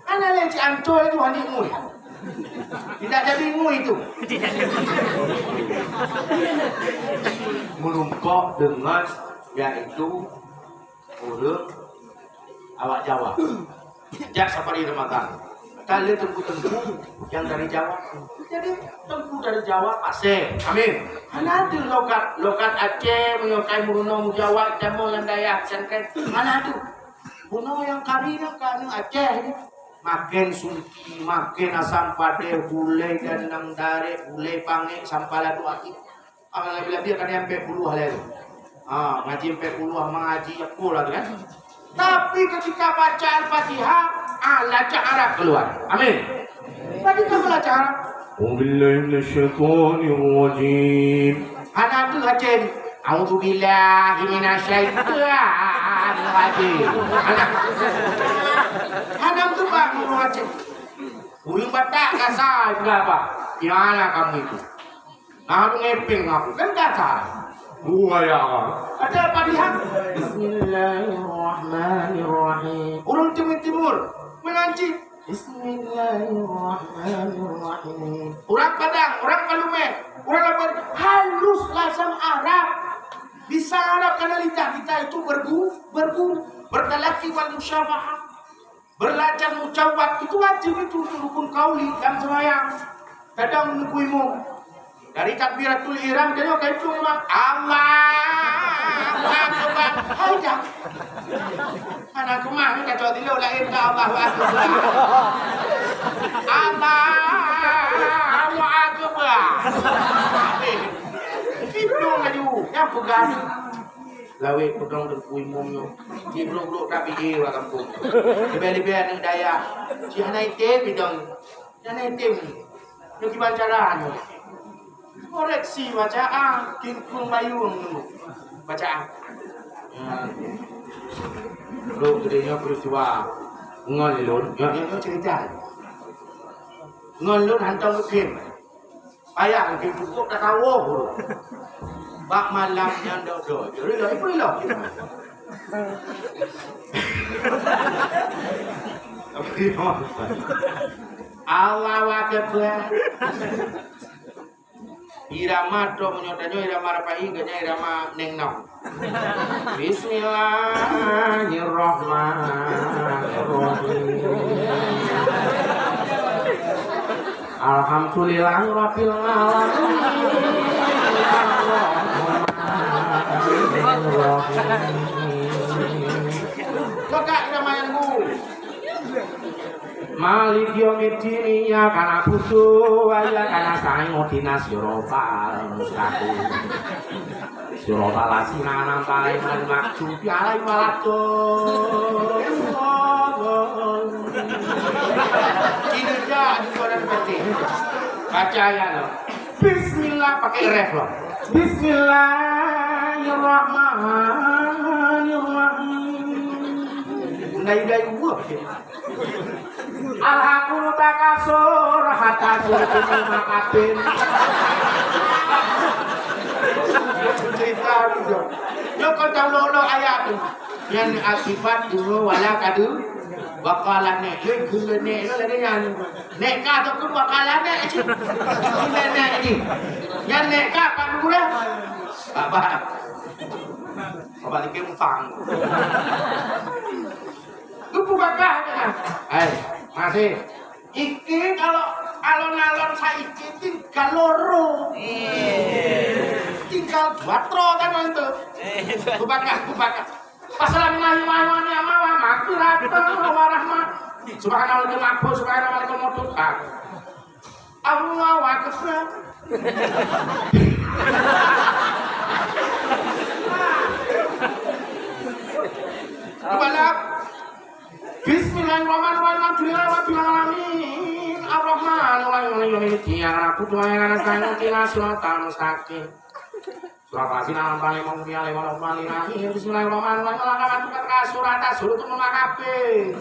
ana leci anto itu hanimu. Tidak jadi mu itu. Menumpuk dengan yaitu urut awak Jawa. Jak safari Ramadan. Kali tengku yang dari Jawa. Jadi tengku dari Jawa Aceh. Amin. Mana ada lokat Aceh, menyokai Bruno Jawa, Jamu yang Dayak, Sengket. Mana ada? Bruno yang karinya kan Aceh. Makin sunki, makin asam pade, gulai dan nang dare, gulai pange, sampala tu aki. Akan lebih-lebih akan sampai puluh hal itu. Ngaji sampai puluh, mengaji ya pula kan. Tapi ketika baca Al-Fatihah, baca Arab keluar. Amin. Tadi kita baca Arab. Wabillahi minasyaitonir rajim. Anak tu hajim. A'udzubillahi minasyaitonir rajim. Anak tu pak mau hajim. Uring batak kasar berapa? Gimana kamu itu? Nah, aku ngeping aku kan kasar. Ya. Ada Fatihah. Bismillahirrahmanirrahim. Orang timur mengaji. Bismillahirrahmanirrahim. Orang Padang, orang Kalume, orang apa? Halus lahasa Arab. Bisa Arab karena lidah kita itu bertalaki wal musyabahah. Belajar mucawat itu wajib itu rukun kauli dan sembahyang. Kadang menungguimu. Dari takbiratul ihram dia kayak itu memang Allahu Akbar. Aja. Anak kemah ni kata dulu lahir ke Allahu Akbar. Allahu Akbar. Itu laju yang pegang. lawe pedang dan kui mumyo di blok tapi wa kampung lebih yang daya si hanai te bidang hanai te nu kibancaraan koreksi bacaan kinkung bayung nu bacaan lo gedenya peristiwa ngalun ya cerita ngalun hantam kem ayah kem pukul tak tahu bak malam yang dodo jadi lah itu lah Allah wakil irama do menyodanyo irama rapai ganya irama nengnong Bismillahirrahmanirrahim Alhamdulillahirabbil alamin Kok irama yang Malik yaumiddin ya kana butuh ya kana saing dinas Eropa satu Eropa lasina nang paling maksud alai malato kinerja di luar penting baca ya lo bismillah pakai ref lo bismillahirrahmanirrahim ndai gua Alhamdulillah takasur hatta surtul makabin cerita gitu yo kau tahu lo ayat yang akibat dulu wala kadu bakalan nek yo gule nek lo lagi yang nek ka to ku bakalan nek nek ini yang nek ka kan dulu apa dikira fang lu bakal masih iki kalau alon-alon saiki tinggal loro tinggal batro kan itu kubakah Assalamualaikum warahmatullahi wabarakatuh subhanallah Allahu akbar Kebalap Bismillahirrahmanirrahim Ar-Rahmanirrahim Tiara kutu ayana sayang kina sulatan mustaqim Sulawasi nama paling mengumia lewat Rahim Bismillahirrahmanirrahim Melangkaman tukat kasurat asur itu memakabe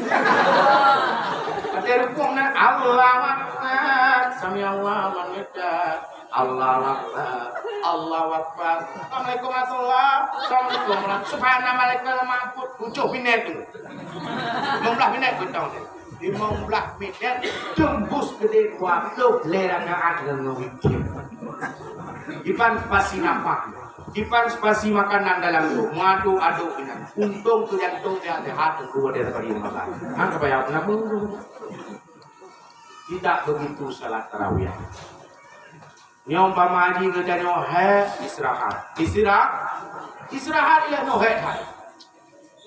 Dari pungna Allah Akbar Sami Allah Manidah Allah Akbar Allah Akbar Assalamualaikum warahmatullahi wabarakatuh Subhanallah mahfud Ucuh binet itu Membelah binet betong Di membelah binet Jembus gede waktu Lerang yang ada ngewikir Ipan spasi napak Ipan spasi makanan dalam itu Madu aduk ini Untung tu yang tu yang sehat Kedua dari pagi makan Angka bayar Tidak begitu salat tarawih Nyom pamaji kerja nyohe istirahat ya nyohe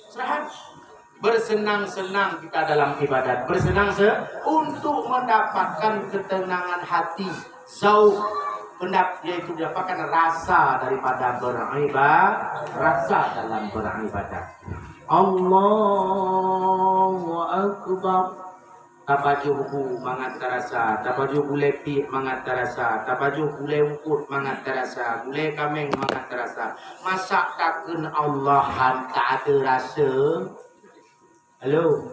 istirahat bersenang-senang kita dalam ibadat untuk mendapatkan ketenangan hati zauq yaitu mendapatkan rasa daripada beribadah rasa dalam beribadah Allahu Akbar Tabaju buku mangat terasa, tabaju gule pi mangat terasa, tabaju gule ungkut mangat terasa, gule kameng mangat terasa. Masak takun Allahan tak ada rasa. Halo,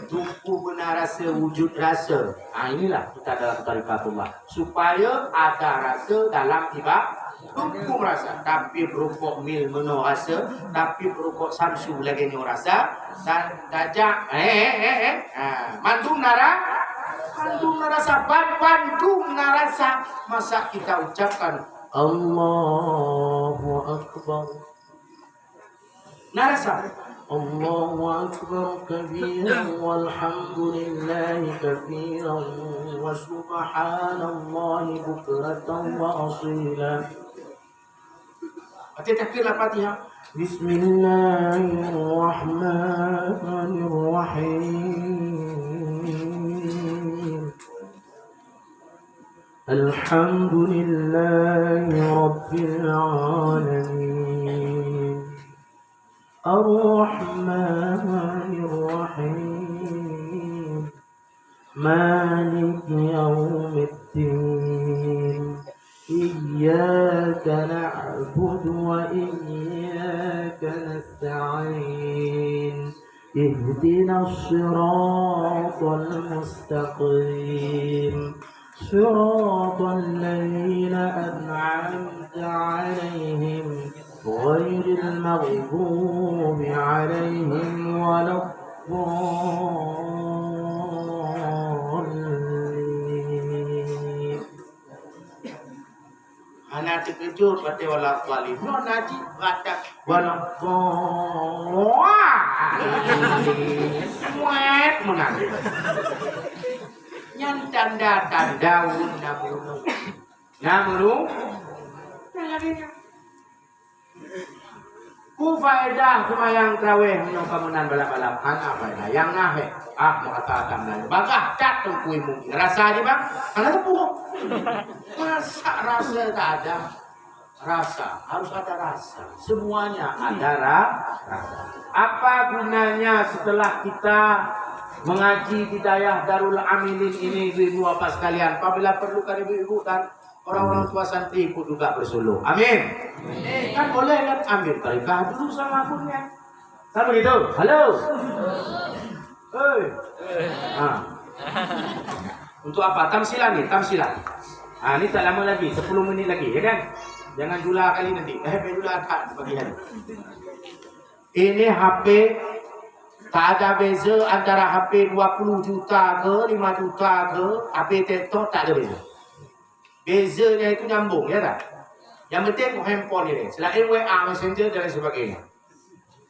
tumpu benar rasa, wujud rasa. Inilah kita dalam tarikatullah. Supaya ada rasa dalam ibadah. Tumpu merasa, tapi berupuk mil meno rasa, tapi berupuk samsu lagi nyo rasa, dan dajak mandum narasa, bandung narasa, masa kita ucapkan Allahu Akbar, narasa Allahu Akbar kabiran walhamdulillahi kabiran wa subhanallahi bukratan wa asila. Baca takbir Al-Fatihah. Bismillahirrahmanirrahim. Alhamdulillahi rabbil alamin. الرحمن الرحيم مالك يوم الدين إياك نعبد وإياك نستعين اهدنا الصراط المستقيم صراط الذين أنعمت عليهم غير المغضوب عليهم ولا الضالين. Anak terkejut pada wala wali. No naji baca wala wali. Muat menang. Yang tanda daun namun. Namun. Ku faedah semayang traweh minum kamunan balap-balap anak faedah yang ngahe mengatakan dan bagah cat tungkui mungkin rasa aja bang karena tepuk masa rasa tak ada rasa harus ada rasa semuanya ada rasa apa gunanya setelah kita mengaji hidayah Darul Amilin ini ibu bapak sekalian apabila perlu kan ibu-ibu dan orang-orang tua santri ikut juga bersuluh. Amin. Kan boleh kan ambil tarekah dulu sama akunnya. Kan begitu? Halo. Hei. Nah. Untuk apa? Tamsilan nih, tamsilan. Nah, ini tak lama lagi, 10 menit lagi, ya kan? Jangan jula kali nanti. Jula akan pagi hari. Ini HP tak ada beza antara HP 20 juta ke 5 juta ke HP TikTok tak ada beza. Bezanya itu nyambung, ya tak? Yang penting handphone ini, selain WA, Messenger dan sebagainya.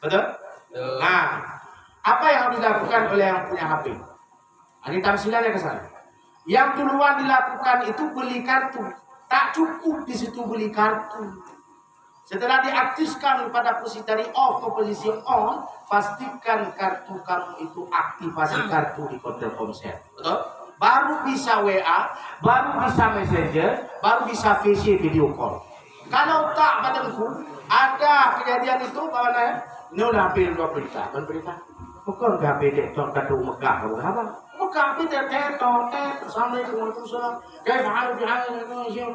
Betul? Nah, apa yang harus dilakukan oleh yang punya HP? Ini tamsilannya ke sana. Yang duluan dilakukan itu beli kartu. Tak cukup di situ beli kartu. Setelah diaktifkan pada posisi dari off ke posisi on, pastikan kartu kamu itu aktifasi kartu di konten ponsel. Betul? Baru bisa WA, baru bisa Messenger, baru bisa VC video call. Kalau tak badanku, ada kejadian itu bagaimana? Ini udah hampir 2 berita, berita. Bukan gak beda contoh kado Mekah, apa? Mekah beda tetot, Assalamualaikum warahmatullahi wabarakatuh. Kayak fa'alu bi'ala,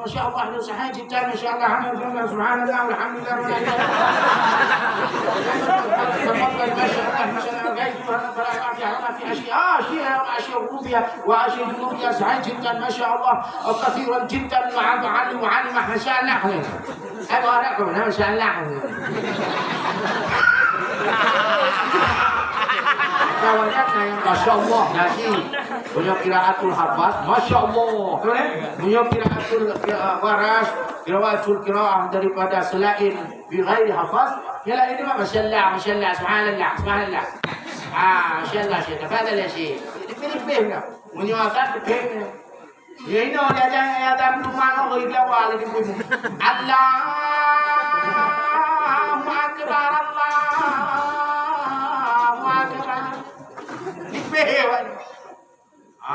Masya Allah, lu sahih jiddan, Masya Allah, Alhamdulillah, Subhanallah, Alhamdulillah, وأشياء جنوبية سعيد جدا ما شاء الله كثيرا جدا وعلم وعلم ما شاء الله أبغى أراكم ما شاء الله Kawannya yang Masya Allah nasi punya kiraatul hafaz Masya Allah punya kiraatul waras kiraatul kiraah daripada selain bighairi hafaz ya ini mah Masya Allah subhanallah subhanallah Masya Allah syekh tafadhal ya syekh dipilih-pilih enggak menyuakan dipilih ya ini ada rumah oh itu awal di bumi Allahu akbar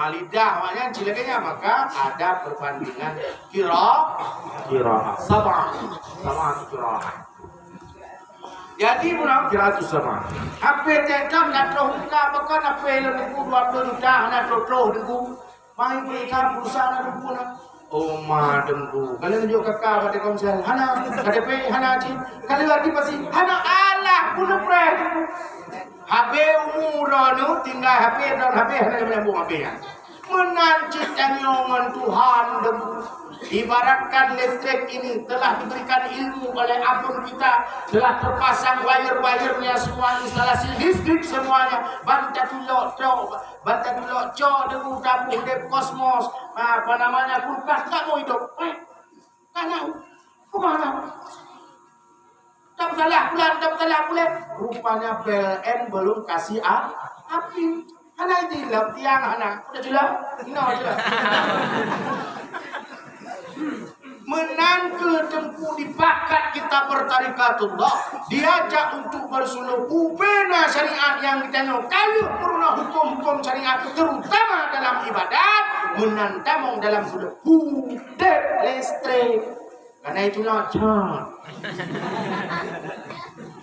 lidah makanya cileknya maka ada perbandingan kira sama kira. Jadi pulang kira itu sama. Apa tekam nak rohka bahkan apa yang aku 20 dah nak roh aku main mereka berusaha nak aku nak. Oh madem tu. Kalau tunjuk kakak pada komsel, hana KTP hana cik. Kalau lagi pasti hana Allah pun pray. HP umur nu tinggal HP dan HP hana menyambung HP nya. Menancit nyongan Tuhan debu. Ibaratkan listrik ini telah diberikan ilmu oleh abun kita, telah terpasang wire-wirenya semua, instalasi listrik semuanya. Bantatulok debu dapur dep kosmos, apa namanya kulkas tak mau hidup. Karena kemana? Tak salah bulan. Rupanya PLN belum kasih api. Hana dilap tiang hana. Udah jelas? Ina jelas. Menang tempuh di bakat kita bertarikatullah, diajak untuk bersuluh ubena syariat yang ditanya. Kalau pernah hukum-hukum syariat terutama dalam ibadat, menantamong dalam suluh listrik. Karena itulah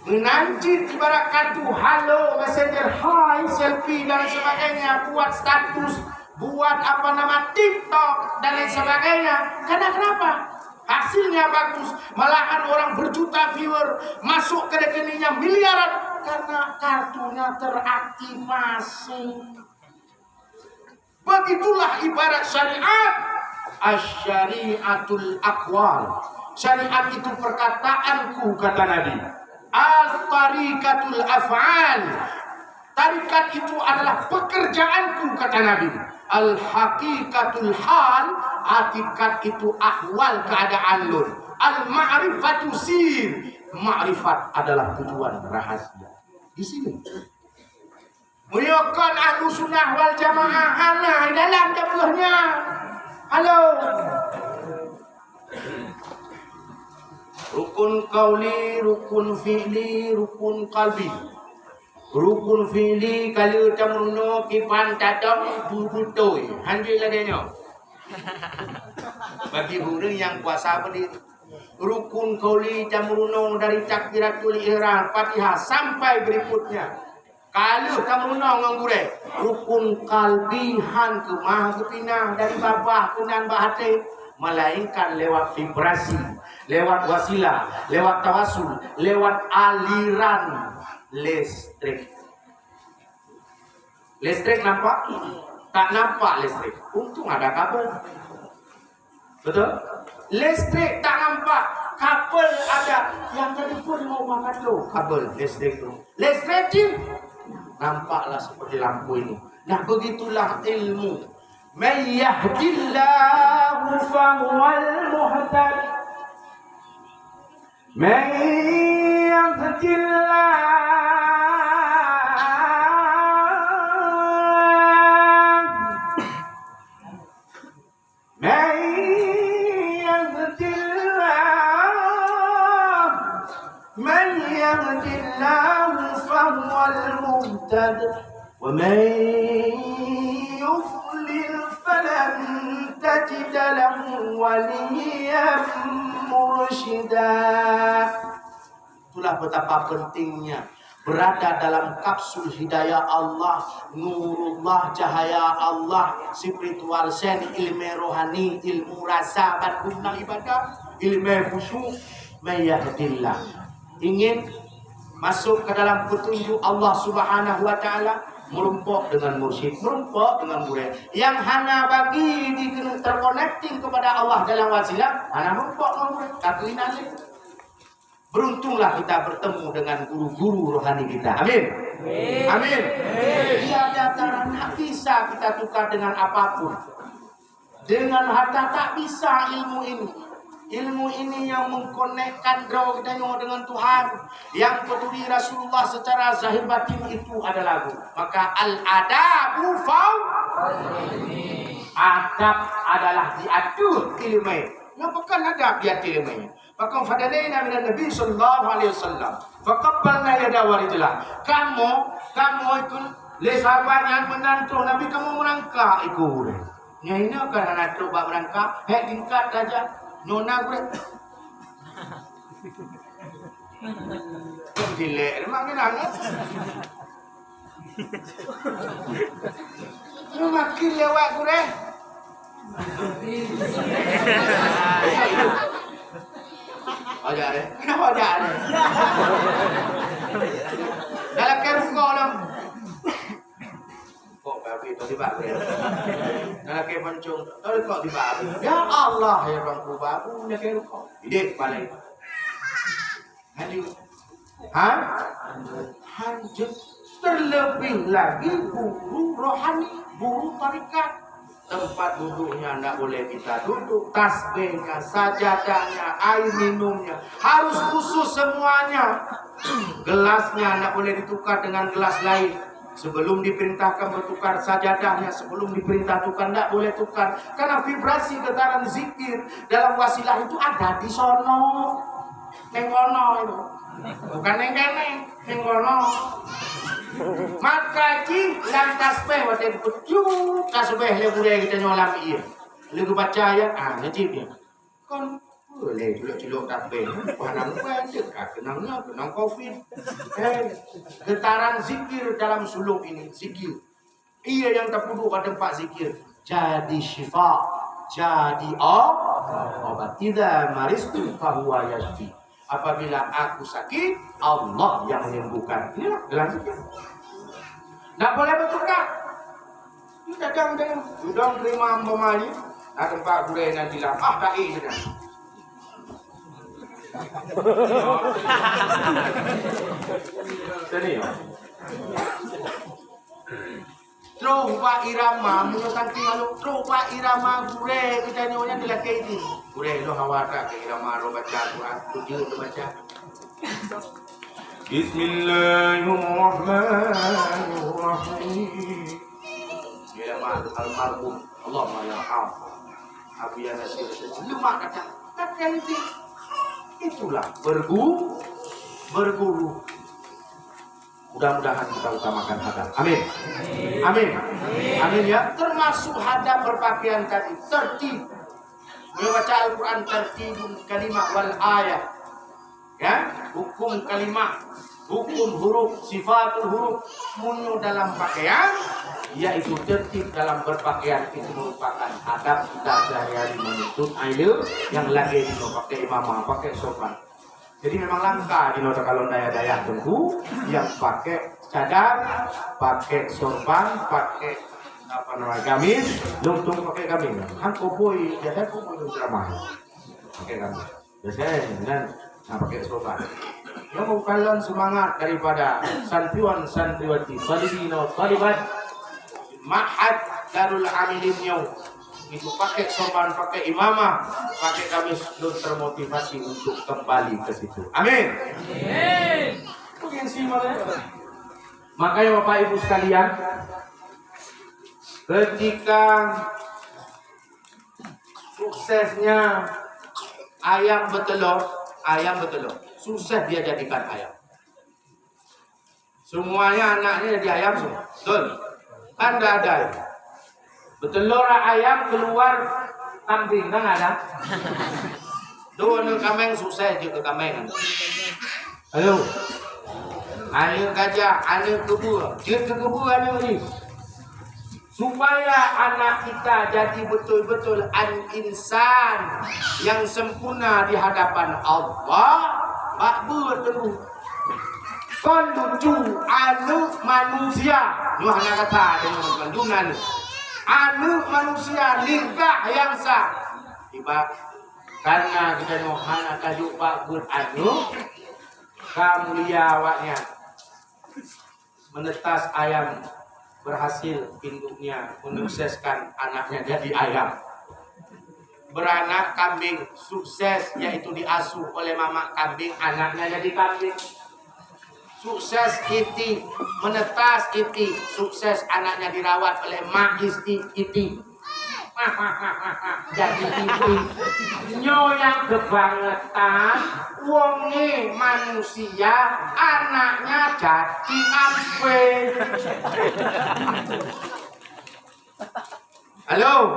Menanjit ibarat kata halo, messenger, hi, selfie dan sebagainya, buat status, buat apa nama TikTok dan lain sebagainya. Karena kenapa? Hasilnya bagus, malahan orang berjuta viewer, masuk ke rekeningnya miliaran karena kartunya teraktivasi. Begitulah ibarat syariat. Asy-syari'atul aqwal. Syariat itu perkataanku, kata Nabi. Al-tariqatul af'al. Tarikat itu adalah pekerjaanku, kata Nabi. Al-haqiqatul hal. Hakikat itu ahwal, keadaan lun. Al-ma'rifatu sir. Ma'rifat adalah tujuan rahasia. Di sini. Muliakan ahlu sunnah wal jamaah hana dalam dapurnya. Halo. Rukun qauli, rukun fi'li, rukun qalbi. Rukun fi'li kalau tamuno kipan tatong bubutoi. Hanjil ladanya. Bagi guru yang puasa berdiri. Rukun qauli tamuno dari takbiratul ihram Fatihah sampai berikutnya. Kalau kamu nong ngure, rukun kalbihan ke maha kepinah dari babah kunan bahate, melainkan lewat vibrasi, lewat wasilah, lewat tawasul, lewat aliran listrik. Listrik nampak? Tak nampak listrik. Untung ada kabel. Betul? Listrik tak nampak, kabel ada. Yang tadi pun mau makan tu kabel listrik tu. Listrik cing. Nampaklah seperti lampu ini. Nah, begitulah ilmu. Man yahdillahu fahuwal muhtad. Man yahdillahu fahuwal muhtad. ومن يضلل فلن تجد له وليا مرشدا. Itulah betapa pentingnya berada dalam kapsul hidayah Allah, nurullah, cahaya Allah, spiritual sen, ilmu rohani, ilmu rasa, guna ibadah, ilmu khusyuk, mayahdillah. Ingin masuk ke dalam petunjuk Allah Subhanahu wa taala, merumpok dengan mursyid, merumpok dengan murid. Yang hana bagi di terconnecting kepada Allah dalam wasilah, hana merumpok dengan murid. Kakuin alih. Beruntunglah kita bertemu dengan guru-guru rohani kita. Amin. Amin. Tiada cara tak bisa kita tukar dengan apapun. Dengan harta tak bisa ilmu ini. Ilmu ini yang mengkonekkan roh kita dengan Tuhan, yang peduli Rasulullah secara zahir batin itu adalah lagu. Maka al-adabu adab adalah diatur ilmu. Yang bukan adab diatur ilmu. Maka fadalaina minan Nabi sallallahu alaihi wasallam. Faqabbalna yada warijlah. Kamu itu le sahabatnya menantu Nabi, kamu merangkak ikut. Nyai ini kan anak coba merangkak, tingkat aja. Nona gue jelek, emang nangis. Lu makin lewat gue. Ajar deh, kenapa ajar deh? Dalam keruko dong. Kok babi tiba-tiba gue. Dalam ke pencung, kok tiba-tiba. Ya Allah, ya Rabbu babu, ya keruko. Ide balik. Lanjut. Lanjut. Terlebih lagi guru rohani, guru tarikat. Tempat duduknya tidak boleh kita duduk, tasbihnya, sajadahnya, air minumnya harus khusus semuanya. Gelasnya tidak boleh ditukar dengan gelas lain. Sebelum diperintahkan bertukar sajadahnya, sebelum diperintah tukar tidak boleh tukar. Karena vibrasi getaran zikir dalam wasilah itu ada di sono. Nengono itu. Bukan neng-neng, nengono. Maka ji lantas pe wate betul tasbih le budaya kita nyolam iya. Lagu baca ayat ngajib ya. Kon Boleh celuk-celuk tapi panang pendek, kenang covid. Getaran zikir dalam suluk ini, zikir. Ia yang terpuduk pada tempat zikir. Jadi syifa, jadi obat. Idza maristu fahuwa yashfi. Apabila aku sakit, Allah yang menyembuhkan. Inilah dalam zikir. Tak boleh bertukar. Kadang sudah terima memali, nak tempat gulai nanti lah. Tak je dah. Sini. Coba irama, menyokan tinggal coba irama gure kita nyonya di laki ini. Gure lo hawata ke irama lo baca Quran, tujuh lo baca. Bismillahirrahmanirrahim. Irama almarhum Allahumma yarham. Abu ya Nasir. Lima kata itu. Itulah berguru. Mudah-mudahan kita utamakan hadap. Amin. Amin. Amin ya. Termasuk hadap berpakaian tadi tertib. Membaca Al-Quran tertibun kalimah wal ayat. Ya, hukum kalimat, hukum huruf, sifatul huruf munyo dalam pakaian, yaitu tertib dalam berpakaian itu merupakan adab kita sehari-hari menuntut ilmu yang lagi pakai imamah, pakai sopan. Jadi memang langka di nota kalau daya-daya tunggu yang pakai cadar, pakai sorban, pakai gamis, luntung pakai gamis. Kan koboi, biasanya koboi itu ramah. Pakai gamis. Biasanya pakai sorban. Yang kalian semangat daripada santriwan-santriwati, salibino, salibat, ma'had darul amilin yaum. Itu pakai sorban, pakai imamah, pakai gamis, lu termotivasi untuk kembali ke situ. Amin. Amin. Makanya Bapak Ibu sekalian, ketika suksesnya ayam bertelur, sukses dia jadikan ayam. Semuanya anaknya jadi ayam semua. Betul. Kan enggak ada. Bertelur ayam keluar kambing kan ada. Dua kambing sukses juga kambing. Halo. Anak gajah, anak kebu, dia ke kebu anak ni. Supaya anak kita jadi betul-betul an-insan yang sempurna di hadapan Allah, makbul terus. Kon lucu anu manusia, nu hana kata dengan kandungan. Anu manusia nikah yang sah. Tiba karena kita hana tajuk makbul anu kamulia awaknya menetas ayam berhasil induknya menyukseskan anaknya jadi ayam. Beranak kambing sukses yaitu diasuh oleh mama kambing, anaknya jadi kambing. Sukses iti menetas iti, sukses anaknya dirawat oleh mak isti iti. Jadi iti nyoyang kebangetan wonge manusia anaknya jadi ampe. Halo.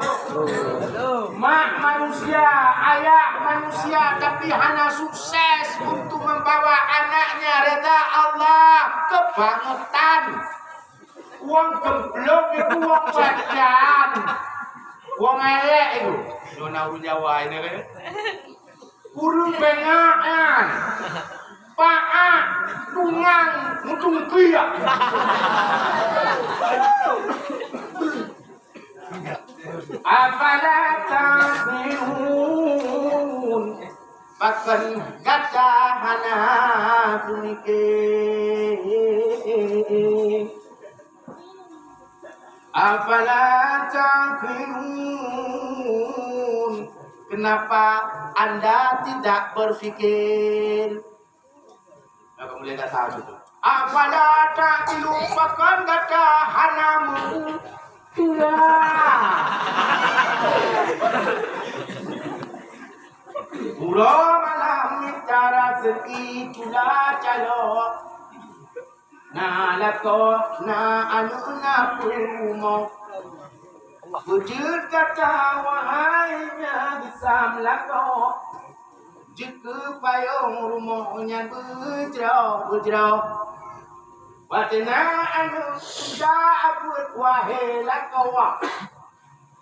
Mak manusia, ayah manusia, tapi hanya sukses untuk membawa anaknya reda Allah. Kebangetan. Uang gemblok itu uang badan. Uang elek itu. Nona urun Jawa ini kan. Urun bengakan. Paak, tungang, mutung kiak. Apala ta'birun bahkan kata hana tunike. Apala ta'birun, kenapa Anda tidak berpikir? Apa mulai tak tahu itu? Apala ta'birun bahkan kata hanamu. Puro malam cara seki cula calo na lako na anu na pumo wujud kata wahainya disam lako jika payung rumahnya berjerau Watena anu sudah abut wahai lakawa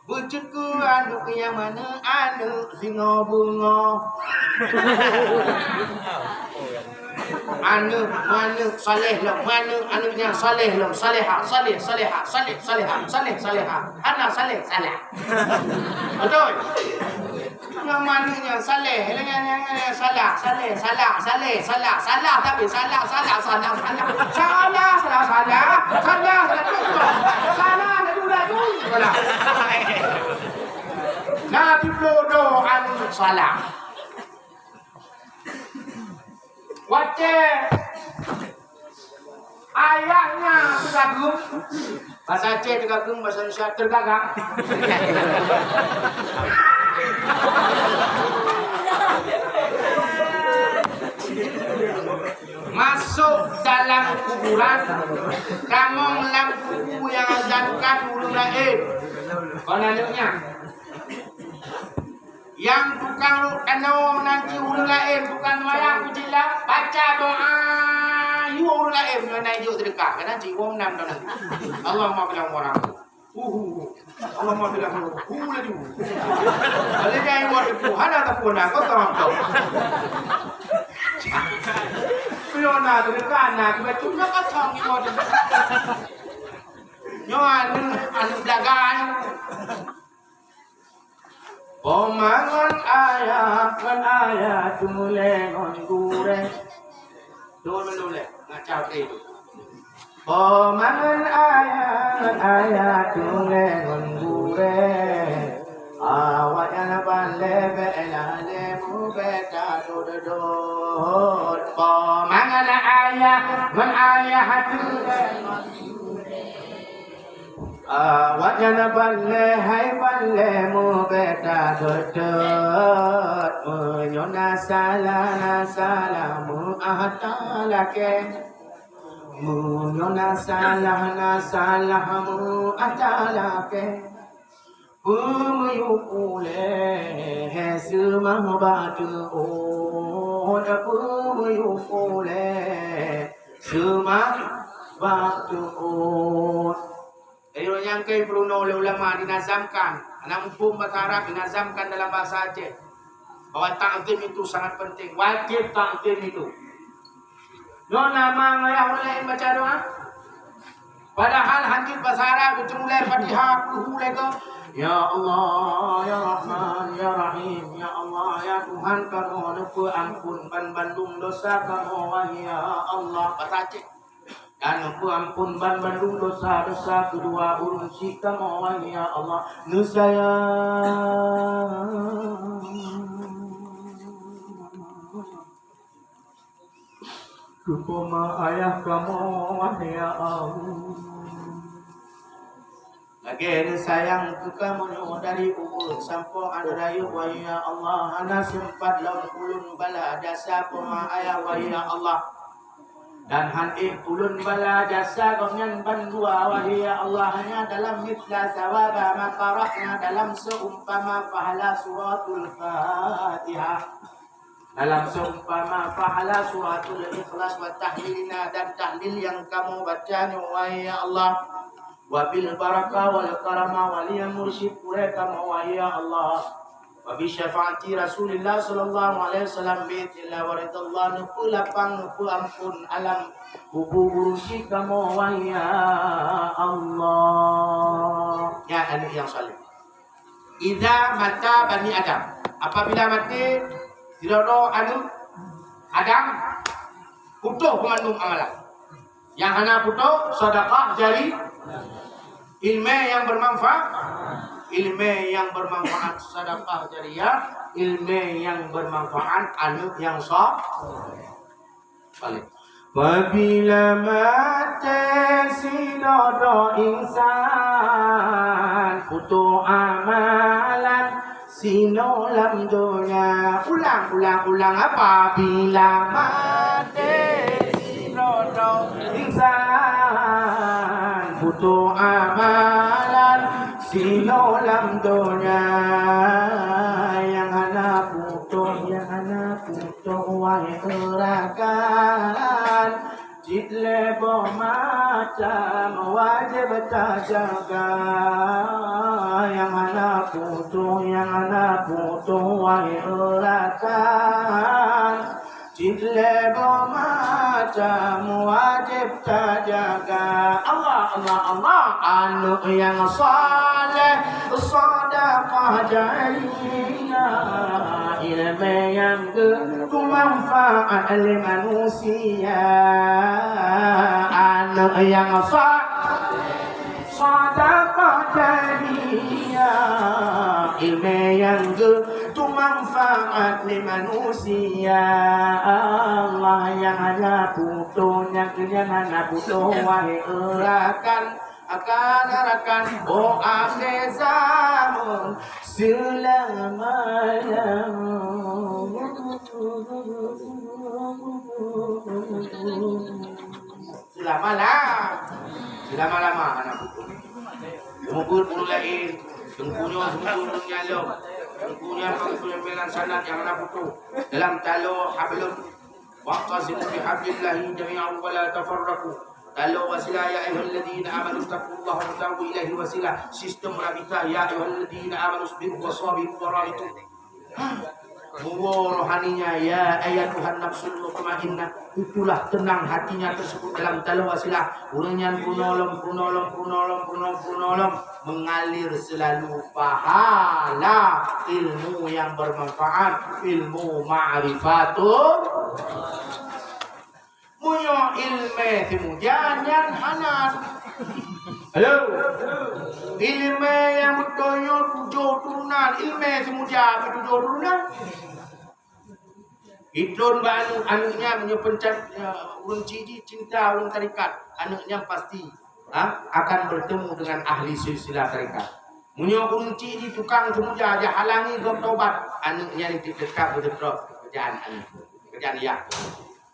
wujud ku anu yang mana anu singo bungo anu mana saleh lo mana anu yang saleh lo saleha saleh saleha saleh saleha saleh saleha ana saleh salah betul yang mana yang saleh yang salah saleh salah saleh salah salah tapi salah salah salah salah salah salah salah salah salah sudah salah Nabi bodo anu salah wace ayahnya tergagum bahasa Aceh tergagum bahasa Indonesia tergagak masuk dalam kuburan kamu lampu yang azankan ulun gaib konannya yang tukang kano nanti ulun gaib bukan wayang kujila baca doa yu ulun gaib mengenai juk sedekah karena jiwa menang dan Allahumma bilang orang Allahumma bilang lagi ada yang buat Tuhan atau pun aku tahu Fiona sedekah anak bacanya kacang gitu nyoan anu dagang Pomangan ayah tulengon gure Dole ngacau itu Pomangan ayah tulengon gure Awak yang bale belale mu beta dodot Pomangan ayah tulengon Wajana balle hai balle mu beta dodot Menyona salamu atalake Menyona salamu atalake Pumuyukule sumah batu Pumuyukule sumah batu Jadi yang kaya perlu oleh ulama dinazamkan, anak hukum bahasa Arab dinazamkan dalam bahasa Aceh. Bahwa ta'zim itu sangat penting, wajib ta'zim itu. No nama ngayah ulai baca doa. Padahal hadis bahasa Arab itu mulai Fatihah mulai ke Ya Allah, Ya Rahman, Ya Rahim, Ya Allah, Ya Tuhan kamu nuku ampun bandung dosa kamu ya Allah bahasa Aceh. Dan aku ampun bandung dosa-dosa kedua urun sika mohon ya Allah nusaya kupoma ayah kamu ya Allah lagi sayang tu kamu dari ubur sampo andarayu wa ya Allah ana sempat laun ulun bala dasa poma ayah wa ya Allah dan hanik ulun bala jasa gomyan bandua wahia Allah hanya dalam mitla sawaba makarahnya dalam seumpama pahala suratul Fatihah dalam seumpama pahala suratul Ikhlas wa tahlilina dan tahlil yang kamu bacanya wahia Allah wabil barakah wal karama waliya mursyid mereka wahia Allah Wabi syafaati Rasulullah sallallahu alaihi wasallam bi'tillah waridallah nuku lapang nuku ampun alam hubur si kamu ya Allah ya anak yang saleh idza mata bani Adam apabila mati dirono anu Adam putuh pemandung amalan yang hana putuh sedekah jari ilmu yang bermanfaat sedekah jariyah ilmu yang bermanfaat anu yang saleh Wabila mati sinodo insan putu amalan sinolam dunia ulang apabila mati sinodo insan putu amalan sinolam dunia yang anak putu Lebo macam wajib tak jaga. Yang anak putu wahai urakan. Lebo macam wajib tak jaga. Allah anu yang saleh sedekah jariyah, ilmu yang bermanfaat oleh manusia. Anu yang sedekah jariyah, ilmu yang bermanfaat oleh manusia. Allah yang ada putunya, yang anak putu wahai akan oh akhir zaman selamanya. Selama-lama anak putu. Umur lain, tengkunya semua nyalo. Tengkunya pengembelan sanad yang anak putu. Dalam talo hablum waqasimu bihablillahi jami'an wa la tafarraqu. Talo wasilah ya ayyuhalladzina amanu taqullaha wa tabu ilaihi wasilah. Sistem rabitah ya ayyuhalladzina amanu sabiru wasabiru warabitu. Rohaninya ya ayat Tuhan nafsul mutmainnah, itulah tenang hatinya tersebut dalam talo wasilah. Urenyan punolom mengalir selalu pahala ilmu yang bermanfaat, ilmu ma'rifatun. Munyo ilmu timujanyan hanan. Halo. Ilmu yang berdoyo tujuh turunan, ilmu timujan tujuh turunan. Idun banu anaknya menyepencat ulun ciji cinta ulun tarikat, anaknya pasti akan bertemu dengan ahli silsilah tarikat. Munyo ulun ciji tukang timujan aja halangi belum tobat, anaknya dekat betul kerjaan ya.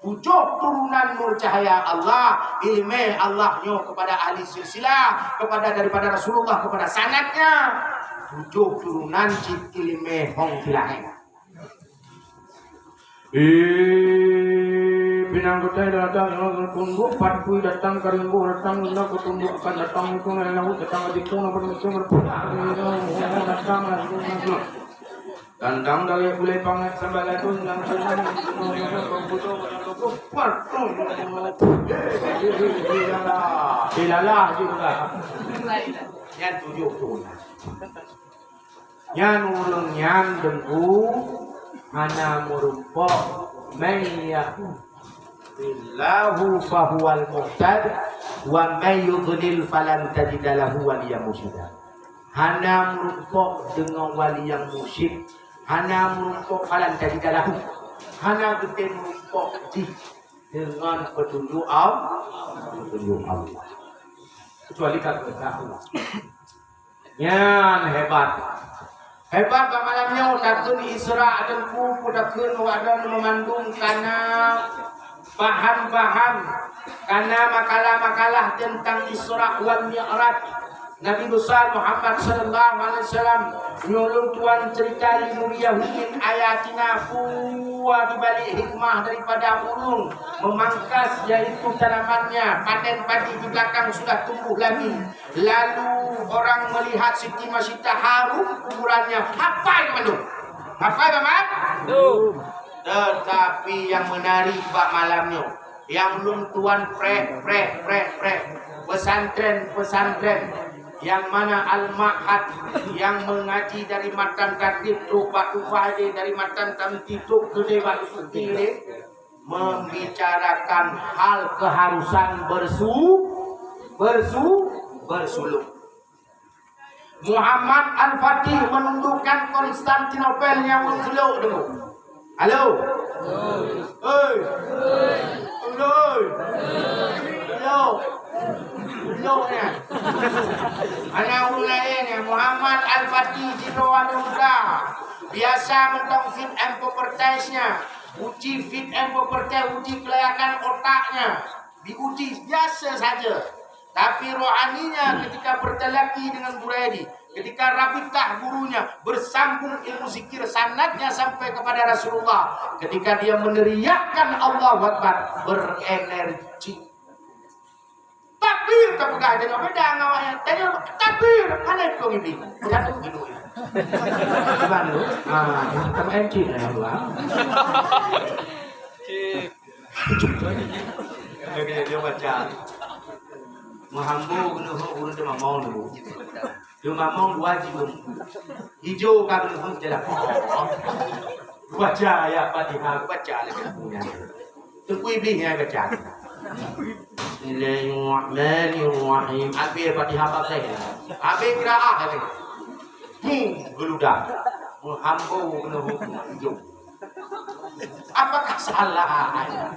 Tujuh turunan nur cahaya Allah, ilmu Allahnya kepada ahli silsilah, kepada daripada Rasulullah, kepada sanadnya. Tujuh turunan ilmu hong tilahe. Pinang kotai datang, tunggu patpui datang, karimbo datang, ina kutunggu akan datang, itu nelawu datang, adikung apa itu berpulang, datang, Tandang dari boleh pangat sambalatun yang senang komputer Ilalah juga. Yang tujuh turunan. Yang ulung yang dengku hana merumpok mayyahu billahu fahuwal muhtad wa may yudlil falan tajida lahu waliyan mursyida. Hana merumpok dengan wali yang musyrik, hana merumpok falan tajida lahu. Hana kita merumpok dengan petunjuk Allah. Kecuali kata Allah. Yang hebat. Hebat malamnya takun Isra dan kuku takun wadan memandung karena bahan-bahan karena makalah-makalah tentang Isra wal Mi'raj. Nabi besar Muhammad sallallahu alaihi wasallam nyulung tuan cerita linuriyahudin ayatina kuwa dibalik hikmah daripada ulung memangkas yaitu tanamannya, panen padi di belakang sudah tumbuh lagi. Lalu orang melihat Siti Masita harum kuburannya. Apa yang menung? Apa Bapak? Tetapi yang menarik Pak malamnya, yang belum tuan pesantren yang mana al-ma'had yang mengaji dari matan katib Pak Tufahdi dari matan tamtituk gede batu sutile membicarakan hal keharusan bersuluk. Muhammad Al-Fatih menundukkan Konstantinopel yang bersuluk dulu. Halo. Hei. Halo. Belumnya. Anak lain ya Muhammad Al-Fatih Jinowan Muda biasa mentong fit and propertiesnya, uji fit and properties, uji kelayakan otaknya, diuji biasa saja. Tapi rohaninya ketika bertelaki dengan Buraidi, ketika Rabitah gurunya bersambung ilmu zikir sanadnya sampai kepada Rasulullah, ketika dia meneriakkan Allahu Akbar berenergi. Takbir tak pegah dengan beda ngawanya. Tanya takbir mana itu ngibi? Jatuh gitu. Gimana lu? Sama MC ya Bang. Dia baca. Mahambu guru dia mamong dulu. Dia mamong wajib. Hijau kan pun jalan. Baca ayat Fatihah baca lagi punya. Tu kuibihnya baca. Bismillahirrahmanirrahim. Habis Fatihah apa saya? Habis qiraah tadi. Geludak. Hambu kena hukum hijau. Apakah salah ayat?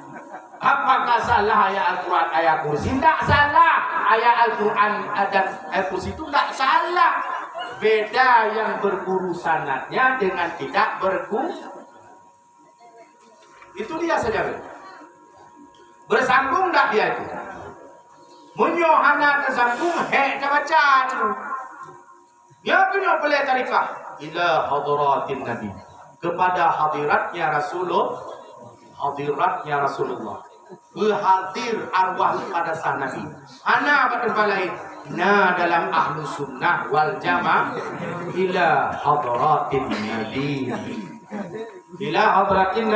Apakah salah ayat Al-Quran, ayat kursi? Tidak salah. Ayat Al-Quran dan ayat kursi itu tidak salah. Beda yang berguru sanadnya dengan tidak berguru. Itu dia saja. Bersambung tak dia itu? Munyohana tersambung, kebacaan. Ya punya boleh tarikah ila hadratin Nabi, kepada hadiratnya Rasulullah, berhadir arwah kepada sang Nabi. Ana berkembali na dalam ahlu sunnah wal jamaah ila hadratin Nabi. Ila hadratin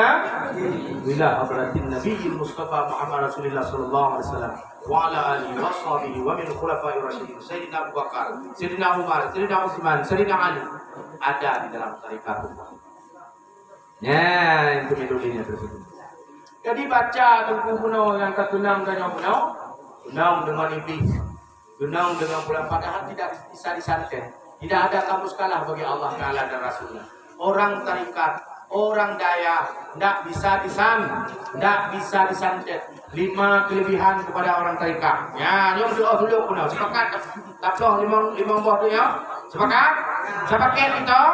Nabi Mustafa Muhammad Rasulullah sallallahu alaihi wasallam wa ala alihi wa sahbihi wa min khulafa'ir rasyidin Sayyidina Abu Bakar, Sayyidina Umar, Sayyidina Utsman, Sayyidina Ali ada di dalam tarekat umat. Nah, itu metodenya tersebut. Jadi baca tengku kuno yang ketunang dan yang kuno, tunang dengan iblis, tunang dengan bulan, padahal tidak bisa disantet. Tidak ada kamus kalah bagi Allah Taala dan Rasulnya. Orang tarikat, orang daya, tidak bisa disantet. 5 kelebihan kepada orang tarikat. Ya, nyom doa dulu kuno. Sepakat. Taploh 5 buah tu ya. Sepakat itu.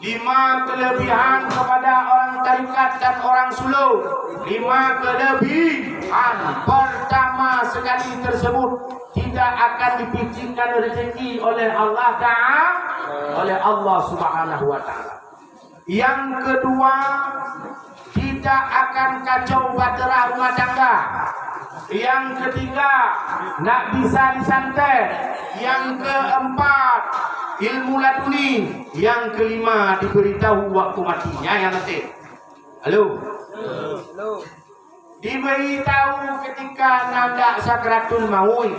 5 kelebihan kepada orang tarikat dan orang suluh. 5 kelebihan. Pertama sekali tersebut tidak akan dipicikkan rezeki oleh Allah Ta'ala, oleh Allah Subhanahu wa Ta'ala. Yang kedua, tidak akan kacau bahtera rumah tangga. Yang ketiga, nak bisa disantet. Yang keempat, ilmu laduni. Yang kelima, diberitahu waktu matinya yang nanti. Halo. Diberitahu ketika nanda sakratul maut.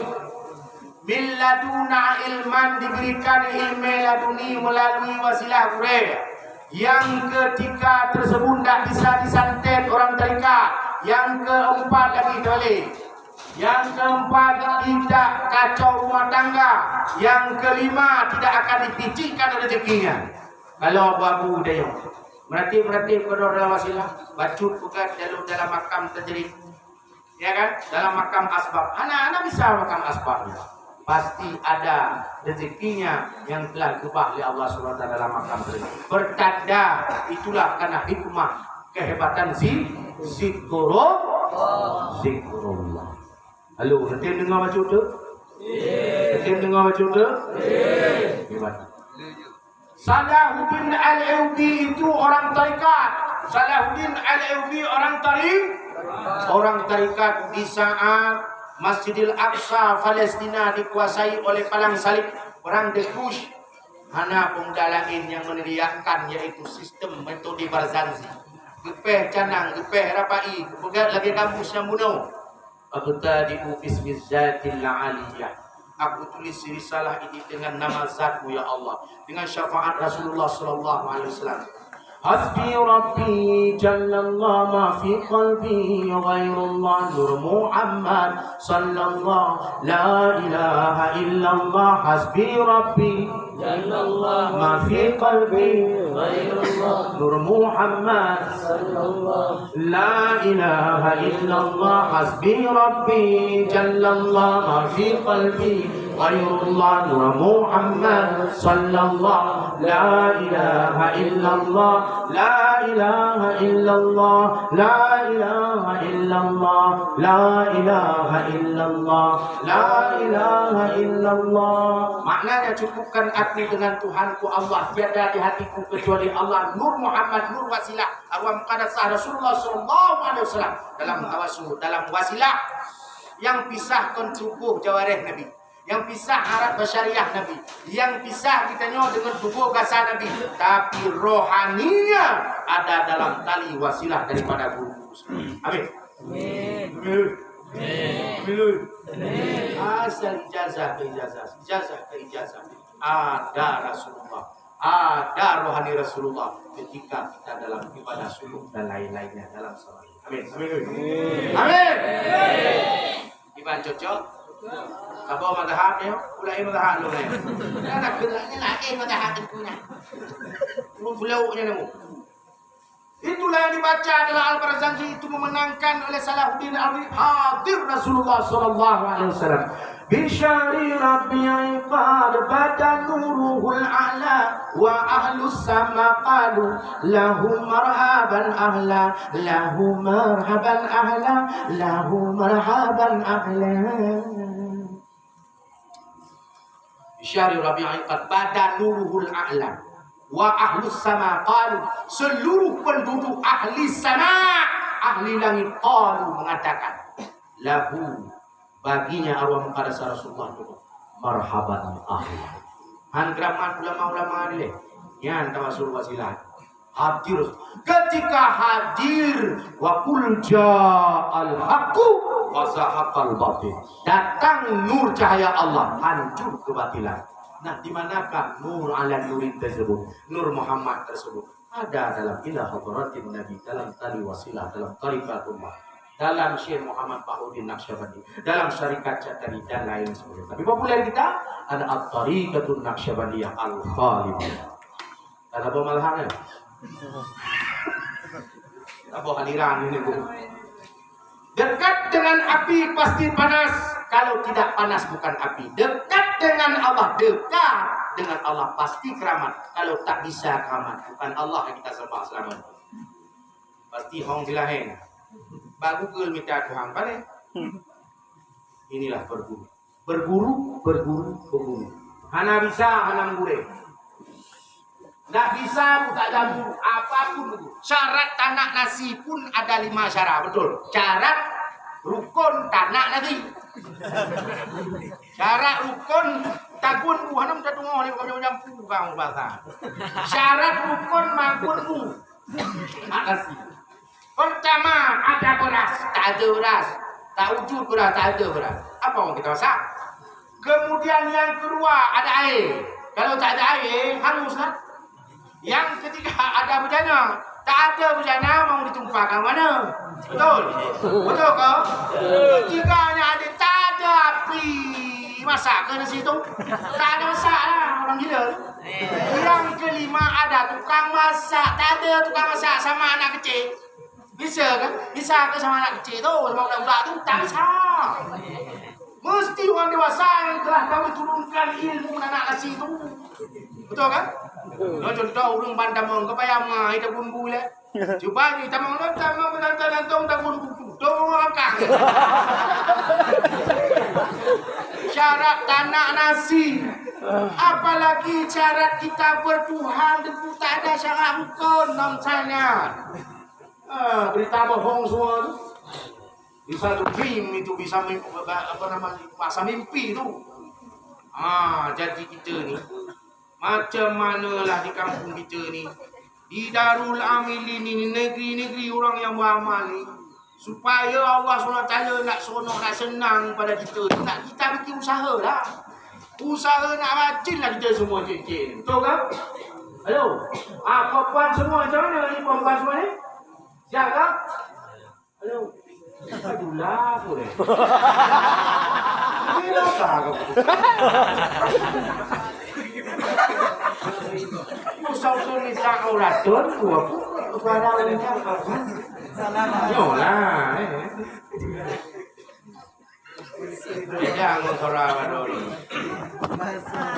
Bil laduna ilman, diberikan ilmu laduni melalui wasilah Qur'an. Yang ketiga tersebut tidak bisa disantet orang tarikat. Yang keempat lagi boleh. Yang keempat tidak kacau rumah tangga. Yang kelima tidak akan dipicikkan rezekinya. Kalau babu dayung. Berarti kepada wasilah. Bacut bukan dalam makam terjadi. Ya kan? Dalam makam asbab. Anak-anak bisa makam asbabnya. Pasti ada rezekinya yang telah diubah oleh Allah SWT dalam makam tersebut. Bertanda itulah karena hikmah kehebatan zikrullah. Halo, nanti dengar macam tu? Nanti dengar macam tu? Hebat. Salahuddin Al-Ayyubi itu orang tarikat. Salahuddin Al-Ayyubi orang tarikat di saat Masjidil Aqsa Palestina dikuasai oleh palang salib perang Daesh. Hana pemuda lain yang meneriakkan yaitu sistem metode Barzanji. Gepeh canang, gepeh rapai, kepegat lagi kampus yang bunuh. Aku tadi bismillatil aliyah. Aku tulis risalah ini dengan nama Zatmu ya Allah, dengan syafaat Rasulullah sallallahu alaihi wasallam. Hasbi Rabbi Jallallah ma fi qalbi ghairullah Nur Muhammad Sallallahu La ilaha illallah Hasbi Rabbi Jallallah ma fi qalbi ghairullah Nur Muhammad Sallallahu La ilaha illallah Hasbi Rabbi Jallallah ma fi qalbi Ghairullah Nur Muhammad sallallahu la ilaha illallah la ilaha illallah la ilaha illallah la ilaha illallah la ilaha illallah. Maknanya cukupkan hati dengan Tuhanku Allah, tiada di hatiku kecuali Allah. Nur Muhammad, nur wasilah arwah muqaddasah Rasulullah sallallahu alaihi wasallam dalam tawassul, dalam wasilah yang pisahkan tubuh jawarih Nabi, yang pisah harap basyariah Nabi, yang pisah kita dengan tubuh kasar Nabi, tapi rohaninya ada dalam tali wasilah daripada guru. Amin. Amin. Asal ijazah ke ijazah, ijazah ke ijazah. Ada Rasulullah, ada rohani Rasulullah ketika kita dalam ibadah suluk dan lain-lainnya dalam salat. Amin. Amin. Amin. Iban cocok. Apa madhab ya? Ulai madhab lu ni. Nak kenanya lagi madhab tentunya. Pulau-pulaunya nemu. Itulah yang dibaca dalam Al-Barzanji, itu memenangkan oleh Salahuddin Al-Amin. Hadir Rasulullah sallallahu alaihi wasallam. Bisyari Rabbi qad bada nuruhul a'la wa ahlus sama qalu lahu marhaban ahla lahu marhaban ahla lahu marhaban ahla. Bisyari Rabbi qad bada nuruhul a'la wa ahlus sama qalu, seluruh penduduk ahli sama, ahli langit qalu mengatakan lahu, baginya arwah muqaddasah Rasulullah itu marhaban ahli. Handraman ulama-ulama ini yang tawasul wasilah hadir. Ketika hadir wa qul ja'al haqqu wa zahaqal batil, datang nur cahaya Allah, hancur kebatilan. Nah, di manakah nur ala nurin tersebut, nur Muhammad tersebut? Ada dalam ilah hadratin Nabi, dalam tali wasilah, dalam tariqatullah, dalam Syekh Muhammad Bahuddin Naqsyabandi, dalam syarikat Syatari dan lain sebagainya. Tapi populer kita ada at-tariqatun Naqsyabandiyah al-khalidiyah. Ada apa malahannya? Apa hadiran ini, Bu? Dekat dengan api pasti panas. Kalau tidak panas bukan api. Dekat dengan Allah, dekat dengan Allah pasti keramat. Kalau tak bisa keramat, bukan Allah yang kita sembah selama. Pasti hong dilaheng. Bagu ke minta Tuhan pada. Inilah berburu. Berburu. Hana bisa, hana mengure. Tak bisa, tak ada buru. Apapun begitu. Syarat tanah nasi pun ada 5 syarat, betul. Syarat rukun tanah nasi. Syarat rukun takun bu, hanam tak tunggu ni bukan nyampu kau bahasa. Syarat rukun makun bu. Nasi. Pertama ada beras, tak ada beras. Tak wujud beras, tak ada beras. Apa yang kita masak? Kemudian yang kedua ada air. Kalau tak ada air, hanguslah. Yang ketiga ada bejana, tak ada bejana mau ditumpahkan mana? Betul? Betul ke? Ketiganya ada, tak ada api masak ke nasi itu? Tak ada masak lah, orang gila. Yang kelima ada tukang masak, tak ada tukang masak sama anak kecil. Bisa ke? Bisa ke sama anak kecil tu, sama budak-budak tu? Tak bisa. Mesti orang dewasa yang telah tahu turunkan ilmu anak nasi itu. Betul kan? Contoh orang bantamong kepayang ita bunbu le. Cuba ni tamong nantong ta bunbu tu. Tong angkang. Syarat tanah nasi. Apalagi syarat kita bertuhan itu tak ada syarat rukun namanya. Berita bohong semua tu. Bisa tu dream itu bisa apa namanya masa mimpi tu. Jadi kita ni macam manalah di kampung kita ni, di Darul Amilin ni, negeri-negeri orang yang beramal ni, supaya Allah SWT nak seronok, nak senang pada kita, nak kita bikin usaha lah. Usaha nak rajin lah kita semua cik-cik. Betul kan? Ayo. Perempuan semua macam mana ni perempuan semua ni? Siap tak? Ayo. Adulah aku ni. Ini apa kau? Usau ni tak auratun, aku pada orang cakap. Yolah. Jangan surah wadori.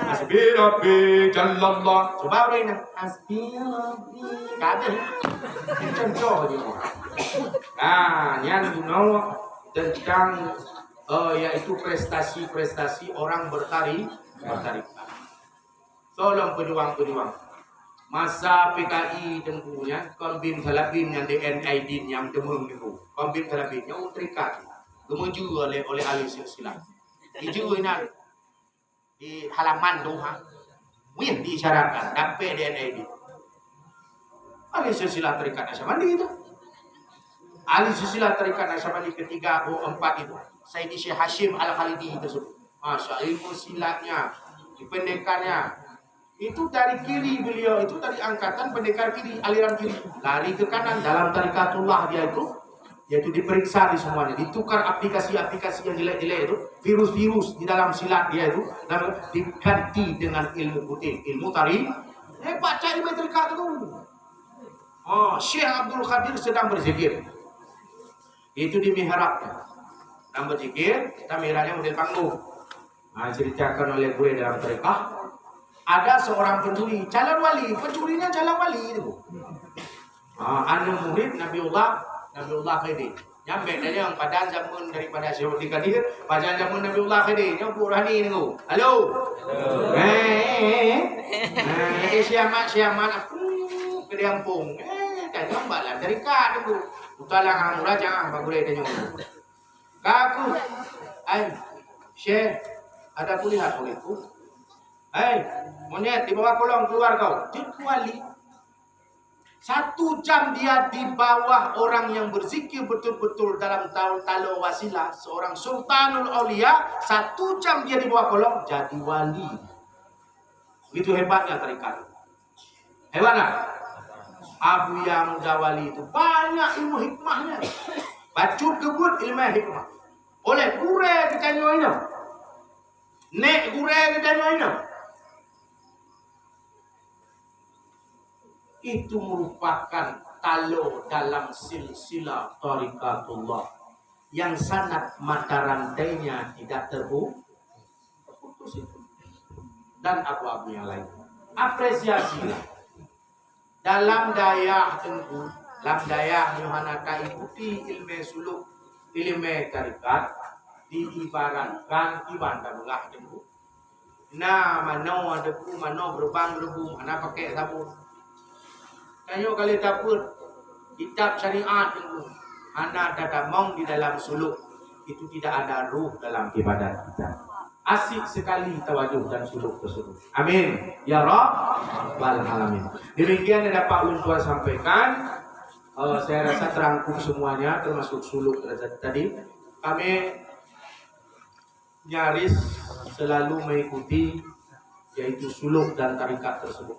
Hasbi Rabbi Jallallah. Coba ini. Hasbi Rabbi. Kada. Contoh je. Nah, yang guna tentang yaitu prestasi-prestasi orang bertarikat. Tolong pejuang-pejuang. Masa PKI tentunya kombin salabin yang DNID yang demung itu. Kombin salabin yang utrikat. Kemuju oleh ahli silsilah. Dijuinan di halaman doha. Wih diisyaratkan dapat DNID. Ahli silsilah terikat Nasyabandi itu. Ahli silsilah terikat Nasyabandi ketiga atau empat itu. Sayyidi Syekh Hashim Al-Khalidi tersebut. Masya ilmu silatnya, pendekannya. Itu dari kiri beliau, itu dari angkatan pendekar kiri, aliran kiri. Lari ke kanan dalam tarikatullah dia itu. Yaitu diperiksa di semuanya. Ditukar aplikasi-aplikasi yang jelek-jelek itu. Virus-virus di dalam silat dia itu. Dan diganti dengan ilmu putih. Ilmu tarik. Baca ilmu tarikat itu. Syekh Abdul Qadir sedang berzikir. Itu di mihrab. Sedang berzikir, kita mihrabnya model panggung. Ceritakan oleh gue dalam tarikat. Ada seorang pencuri, calon wali, pencurinya calon wali itu. Anu murid Nabiullah Khidir. Nyampe dia yang pada zaman daripada Syekh Qadir, pada zaman Nabiullah Khidir, yang Qurani itu. Halo. Siamat aku ke Lampung. Tanya mbaklah dari ka itu. Utalah ang raja ang bagulay tanyo. Kaku. Syekh, ada kulihat olehku. Monyet di bawah kolong keluar kau. Wali 1 jam dia di bawah orang yang berzikir betul-betul dalam talo wasilah. Seorang sultanul aulia 1 jam dia di bawah kolong jadi wali. Itu hebatnya tarikat. Hebatnya Abu yang udah wali itu banyak ilmu hikmahnya. Bacut kebut ilmu hikmah. Oleh gure kita nyoina. Nek gure kita nyoina. Itu merupakan talo dalam silsilah tarikatullah yang sangat mata rantainya tidak terputus itu. Dan apa-apa yang lain. Apresiasilah dalam daya tentu, dalam daya Yohanaka ikuti ilmu suluk, ilmu tarikat diibaratkan ibadah belah tentu. Nah, mano ada ku, mano berbang lebu, mana pakai sabun. Kayo kali dapur kitab syariat itu anak dadamong di dalam suluk itu tidak ada ruh dalam ibadat kita. Asik sekali tawajuh dan suluk tersebut. Amin ya rabbal alamin. Demikian yang dapat ulun tuan sampaikan. Saya rasa terangkum semuanya termasuk suluk tadi. Kami nyaris selalu mengikuti yaitu suluk dan tarikat tersebut.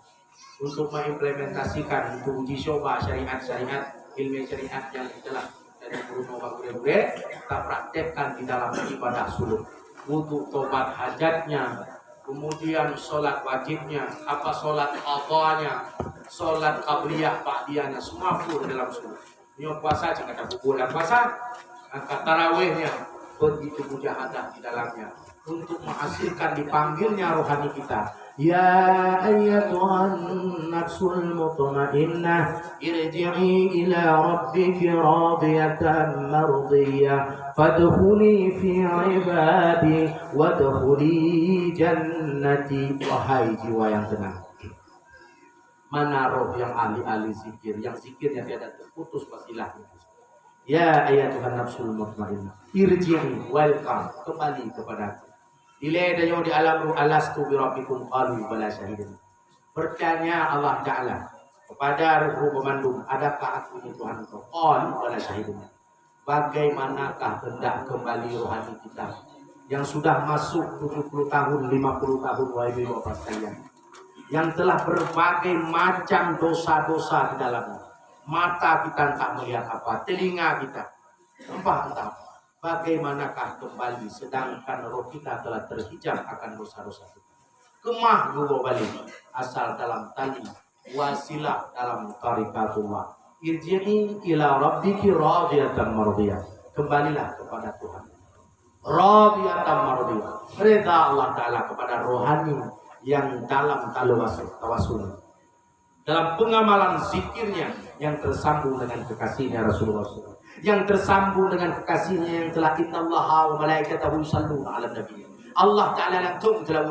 Untuk mengimplementasikan, untuk uji coba syariat-syariat, ilmu syariat yang telah dari Bruno Bagure kita praktekkan di dalam ibadah suluk. Untuk tobat hajatnya, kemudian sholat wajibnya, apa sholat qadhanya, sholat qabliyah ba'diyahnya, semua pun dalam suluk. Ini puasa jika ada bulan puasa, angkat tarawihnya, begitu mujahadah di dalamnya. Untuk menghasilkan dipanggilnya rohani kita. Ya ayyatuhan nafsul mutmainnah irji'i ila rabbiki radiyatan mardiyah fadkhuli fi ibadi wadkhuli jannati. Wahai jiwa yang tenang, mana roh yang ahli-ahli zikir, yang zikirnya tiada terputus wasilah. Ya ayyatuhan nafsul mutmainnah irji'i, welcome, kembali kepadaku. Ilai dayo di alam alastu bi rabbikum qalu bala syahidin. Bertanya Allah Ta'ala kepada ruh pemandu, adakah aku ini Tuhan engkau? Qalu bala syahidin. Bagaimanakah hendak kembali rohani kita yang sudah masuk 70 tahun, 50 tahun wahai bapak sekalian, yang telah berbagai macam dosa-dosa di dalamnya. Mata kita tak melihat apa, telinga kita entah. Bagaimanakah kembali sedangkan roh kita telah terhijab akan dosa-dosa kita. Kemah dulu balik asal dalam tali wasilah dalam tarikatullah. Irji'i ila rabbiki radiyatan mardiyah. Kembalilah kepada Tuhan radiyatan mardiyah. Rida Allah Ta'ala kepada rohani yang dalam tawasul, dalam pengamalan zikirnya yang tersambung dengan kekasihnya Rasulullah SAW, yang tersambung dengan kekasihnya yang telah innallaha wa malaikatahu yusalluna 'alan nabi. Allah Ta'ala langsung telah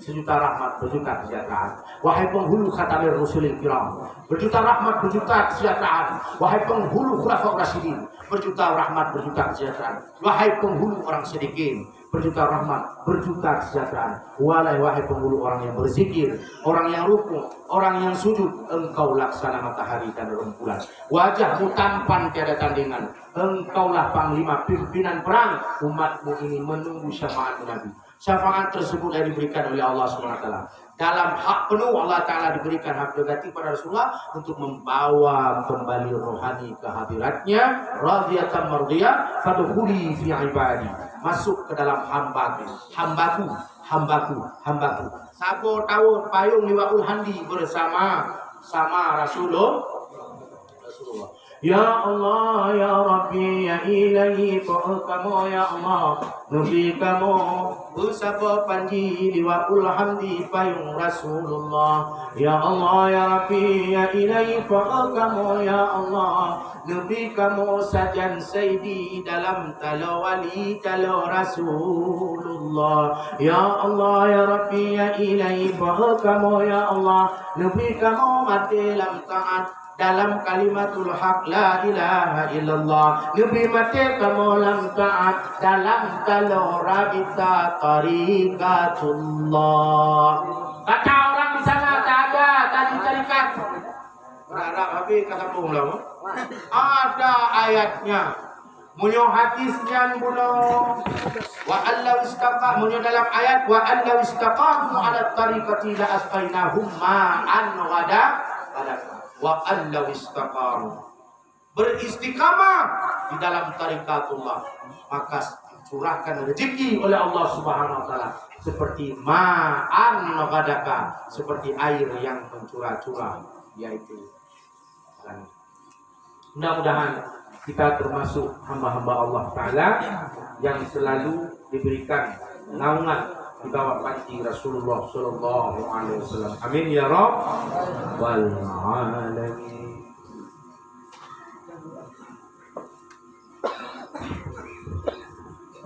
sejuta rahmat, berjuta kesejahteraan. Wahai penghulu khatamir rusulil kiram, berjuta rahmat, berjuta kesejahteraan. Wahai penghulu khulafaur rasyidin, berjuta rahmat, berjuta kesejahteraan. Wahai penghulu orang sedikit, berjuta rahmat, berjuta kesejahteraan. Wahai penghulu orang yang berzikir, orang yang rukuk, orang yang sujud, engkau laksana matahari dan rembulan. Wajahmu tampan tiada tandingan. Engkaulah panglima pimpinan perang. Umatmu ini menunggu syafaat Nabi. Syafaat tersebut yang diberikan oleh Allah SWT. Dalam hak penuh Allah Ta'ala diberikan hak prerogatif pada Rasulullah untuk membawa kembali rohani ke hadiratnya. Radiyatan mardiyah fadkhuli fi ibadi. Masuk ke dalam hambaku. Sabo tahu payung liwaul handi bersama Rasulullah. Ya Allah, Ya Rabbi, Ya Ilahi, kamu ya Allah, Nabi kamu, bersama panji liwaul hamdi payung Rasulullah. Ya Allah, Ya Rabbi, Ya Ilahi, kamu ya Allah, Nabi kamu sajan sayyidi dalam tala wali tala Rasulullah. Ya Allah, Ya Rabbi, Ya Ilahi, kamu ya Allah, Nabi kamu mati dalam taat dalam kalimatul haq la ilaha illallah. Nabi mati kamu dalam taat dalam talora kita tarikatullah. Kata orang di sana tak ada tadi tarikat. Berharap habis kata pula. Ada ayatnya. Munyo hadisnya bulo. Wa allahu istaqa munyo dalam ayat wa allahu istaqamu ala tariqati la asqainahum ma'an ghada. Wa allahu istaqamu, beristiqamah di dalam tarikatullah, maka curahkan rezeki oleh Allah Subhanahu wa taala seperti ma'an ghadaka, seperti air yang mencurah-curah, yaitu langit. Mudah-mudahan kita termasuk hamba-hamba Allah Ta'ala yang selalu diberikan naungan di bawah panji Rasulullah Sallallahu Alaihi Wasallam. Amin ya Rabbal Alamin.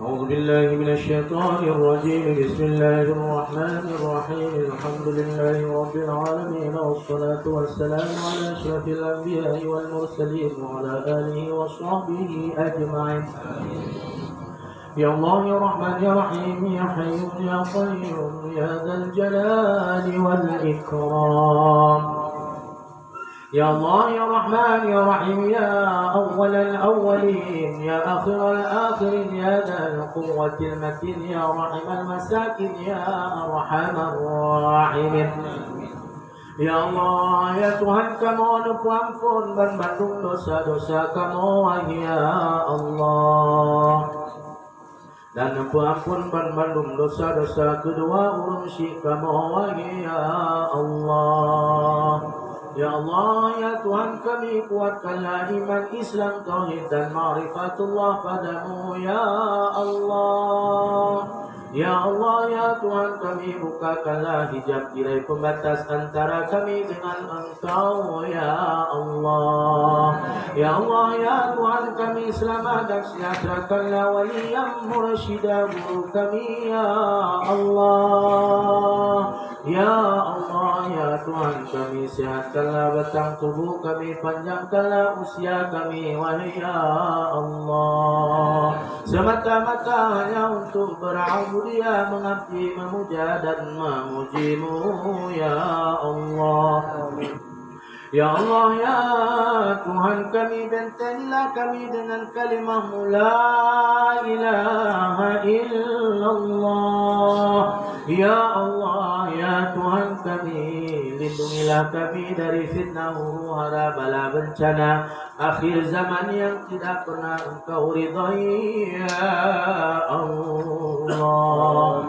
أعوذ بالله من الشيطان الرجيم. بسم الله الرحمن الرحيم. الحمد لله رب العالمين والصلاة والسلام على أشرف الأنبياء والمرسلين وعلى آله وصحبه أجمعين. يا الله يا رحمن يا رحيم يا حي يا قيوم يا ذا الجلال والإكرام. يا الله يا رحمن يا رحيم يا أول الأولين يا آخر الآخرين يا ذا القوة المتين يا رحم المساكين يا أرحم الراحمين. Ya Allah, ya Tuhan kamu ampun dan bandung dosa-dosa kamu, ya Allah. Dan ampun dan bandung dosa-dosa kedua urunsi kamu, ya Allah. Ya Allah, ya Tuhan kami, kuatkanlah iman Islam, tauhid dan ma'rifatullah padamu, ya Allah. Ya Allah, ya Tuhan kami, bukakanlah hijab tirai pembatas antara kami dengan Engkau, ya Allah. Ya Allah, ya Tuhan kami, selamat dan sejahterakanlah wali yang mursyida guru kami, ya Allah. Ya Allah, ya Tuhan kami, sehatkanlah batang tubuh kami, panjangkanlah usia kami, wahai ya Allah. Semata-mata hanya untuk berabudiyah, mengabdi, memuja dan memuji-Mu, ya Allah. Ya Allah, ya Tuhan kami, bentenglah kami dengan kalimah-Mu la ilaha illallah. Ya Allah, ya Tuhan kami, lindungilah kami dari fitnah, huru-hara, bala, bencana akhir zaman yang tidak pernah Engkau ridhai, ya Allah.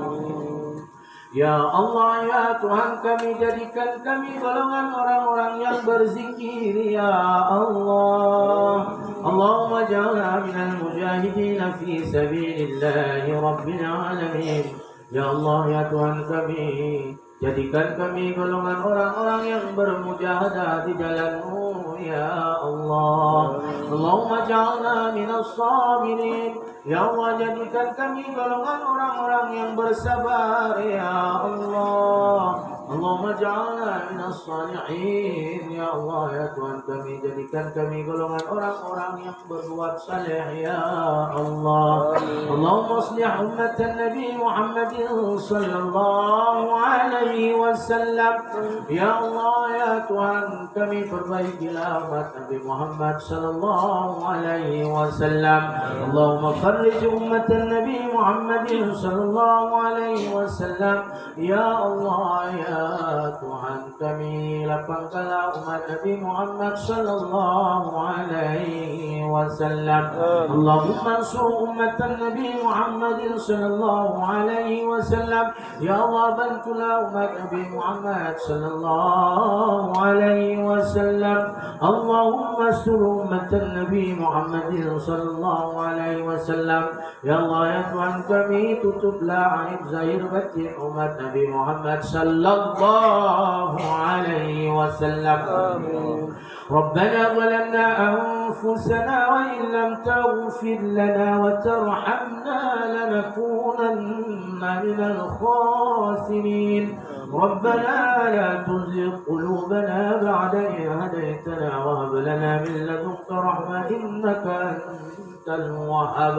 Ya Allah, ya Tuhan kami, jadikan kami golongan orang-orang yang berzikir, ya Allah. اللهم اجعلنا من المجاهدين في سبيل الله رب العالمين. Ya Allah, ya Tuhan kami, jadikan kami golongan orang-orang yang bermujahadah di jalan-Mu, ya Allah. Allahumma ja'alna minas sabirin. Ya Allah, jadikan kami golongan orang-orang yang bersabar, ya Allah. Allahumma ja'alna minas salihin. Ya Allah, ya Tuhan kami, jadikan kami golongan orang-orang yang berbuat saleh, ya Allah. Allahumma aslih ummatan Nabi Muhammadin sallallahu alaihi wasallam. Ya Allah, ya Tuhan kami, perbaikilah umat Nabi Muhammad sallallahu alaihi wasallam. Allahumma farrij ummatan Nabi Muhammadin sallallahu alaihi wasallam. Ya Allah, ya Tuhan kami, lapangkanlah umat Nabi Muhammad sallallahu alaihi wasallam. Allahumma ansur ummatan Nabi Muhammadin sallallahu alaihi wasallam. Ya Allah, bantulah umat Nabi Muhammad sallallahu alaihi wasallam. Allahumma ansur ummatan Nabi Muhammadin sallallahu alaihi wasallam. Ya Allah, ya Tuhan kami, tutuplah aib zahir batin umat Nabi Muhammad sallallahu عليه وسلم. ربنا ظلمنا أنفسنا وإن لم تغفر لنا وترحمنا لنكونن من الخاسرين. ربنا لا تزغ قلوبنا بعد إذ هديتنا وهب لنا من لدنك رحمة إنك أنت الوهاب.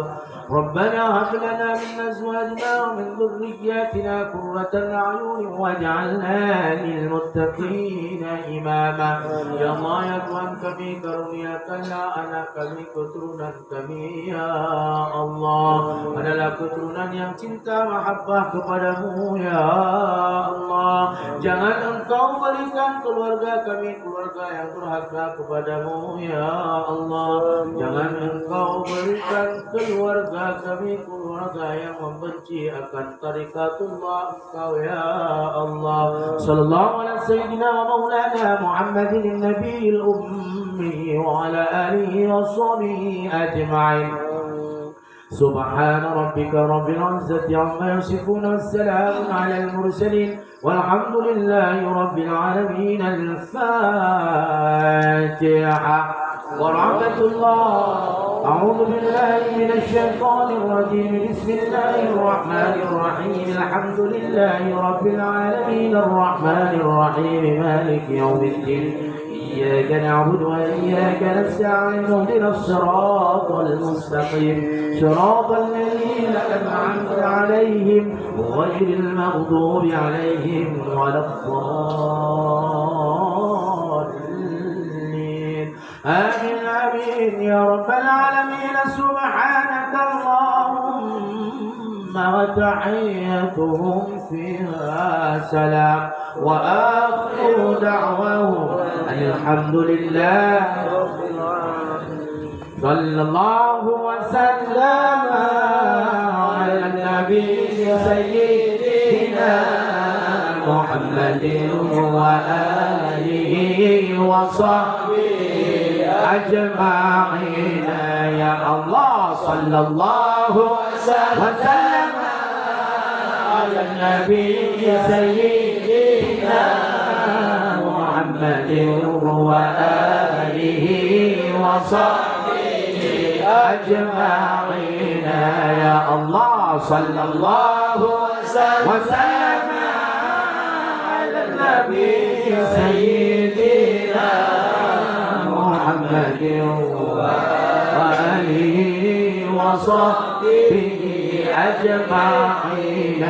ربنا هب لنا من أزواجنا ومن ذرياتنا قرة أعين واجعلنا للمتقين إماما. Ya Allah, ya Tuhan kami, karuniakanlah anak kami, keturunan kami, ya Allah. Adalah keturunan yang cinta mahabbah kepadamu, ya Allah. Jangan Engkau berikan keluarga kami keluarga yang durhaka kepadamu, ya Allah. Jangan Engkau berikan keluarga kami keluarga yang membenci akan tarikatullah Engkau, ya Allah. Sallallahu alaihi sayyidina wa maulana Muhammadin nabiyil ummi wa ala alihi wa sahbihi ajma'in. سبحان ربك رب العزة عما يصفون والسلام على المرسلين والحمد لله رب العالمين. الفاتحة. ورحمة الله. أعوذ بالله من الشيطان الرجيم. بسم الله الرحمن الرحيم. الحمد لله رب العالمين الرحمن الرحيم مالك يوم الدين. إياك نعبد وإياك نستعين. اهدنا الصراط المستقيم صراط الذين أنعمت عليهم غير المغضوب عليهم ولا الضالين. آمين آمين يا رب العالمين. سبحانك اللهم وتحيتهم فيها سلام وآخر دعواهم أن الحمد لله رب العالمين. صلى الله وسلم على النبي سيدنا محمد وآله وصحبه أجمعين. يا الله صلى الله وسلم على النبي سيدنا محمد وآله وصحبه أجمعين. يا الله صلى الله وسلم على النبي سيدنا محمد وآله وصحبه أجمعين.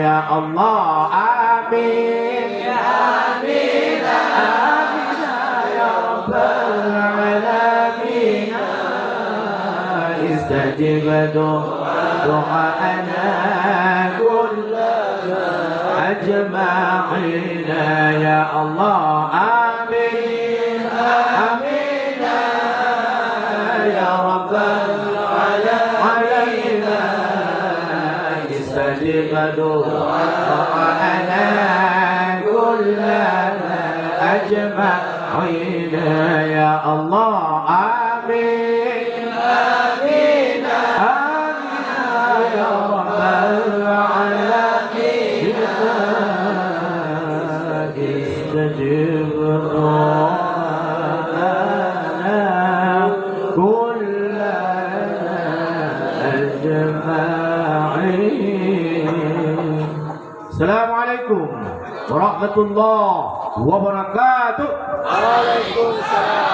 يا الله آمين آمين آمين يا رب العالمين. استجب دعاءنا كلنا أجمعين. يا الله آمين آمين يا رب العالمين. استجب دعاءنا كلنا أجمعين. يا الله آمين استجب ربنا كلنا أجمعين. السلام عليكم ورحمة الله وبركاته. Waalaikumsalam.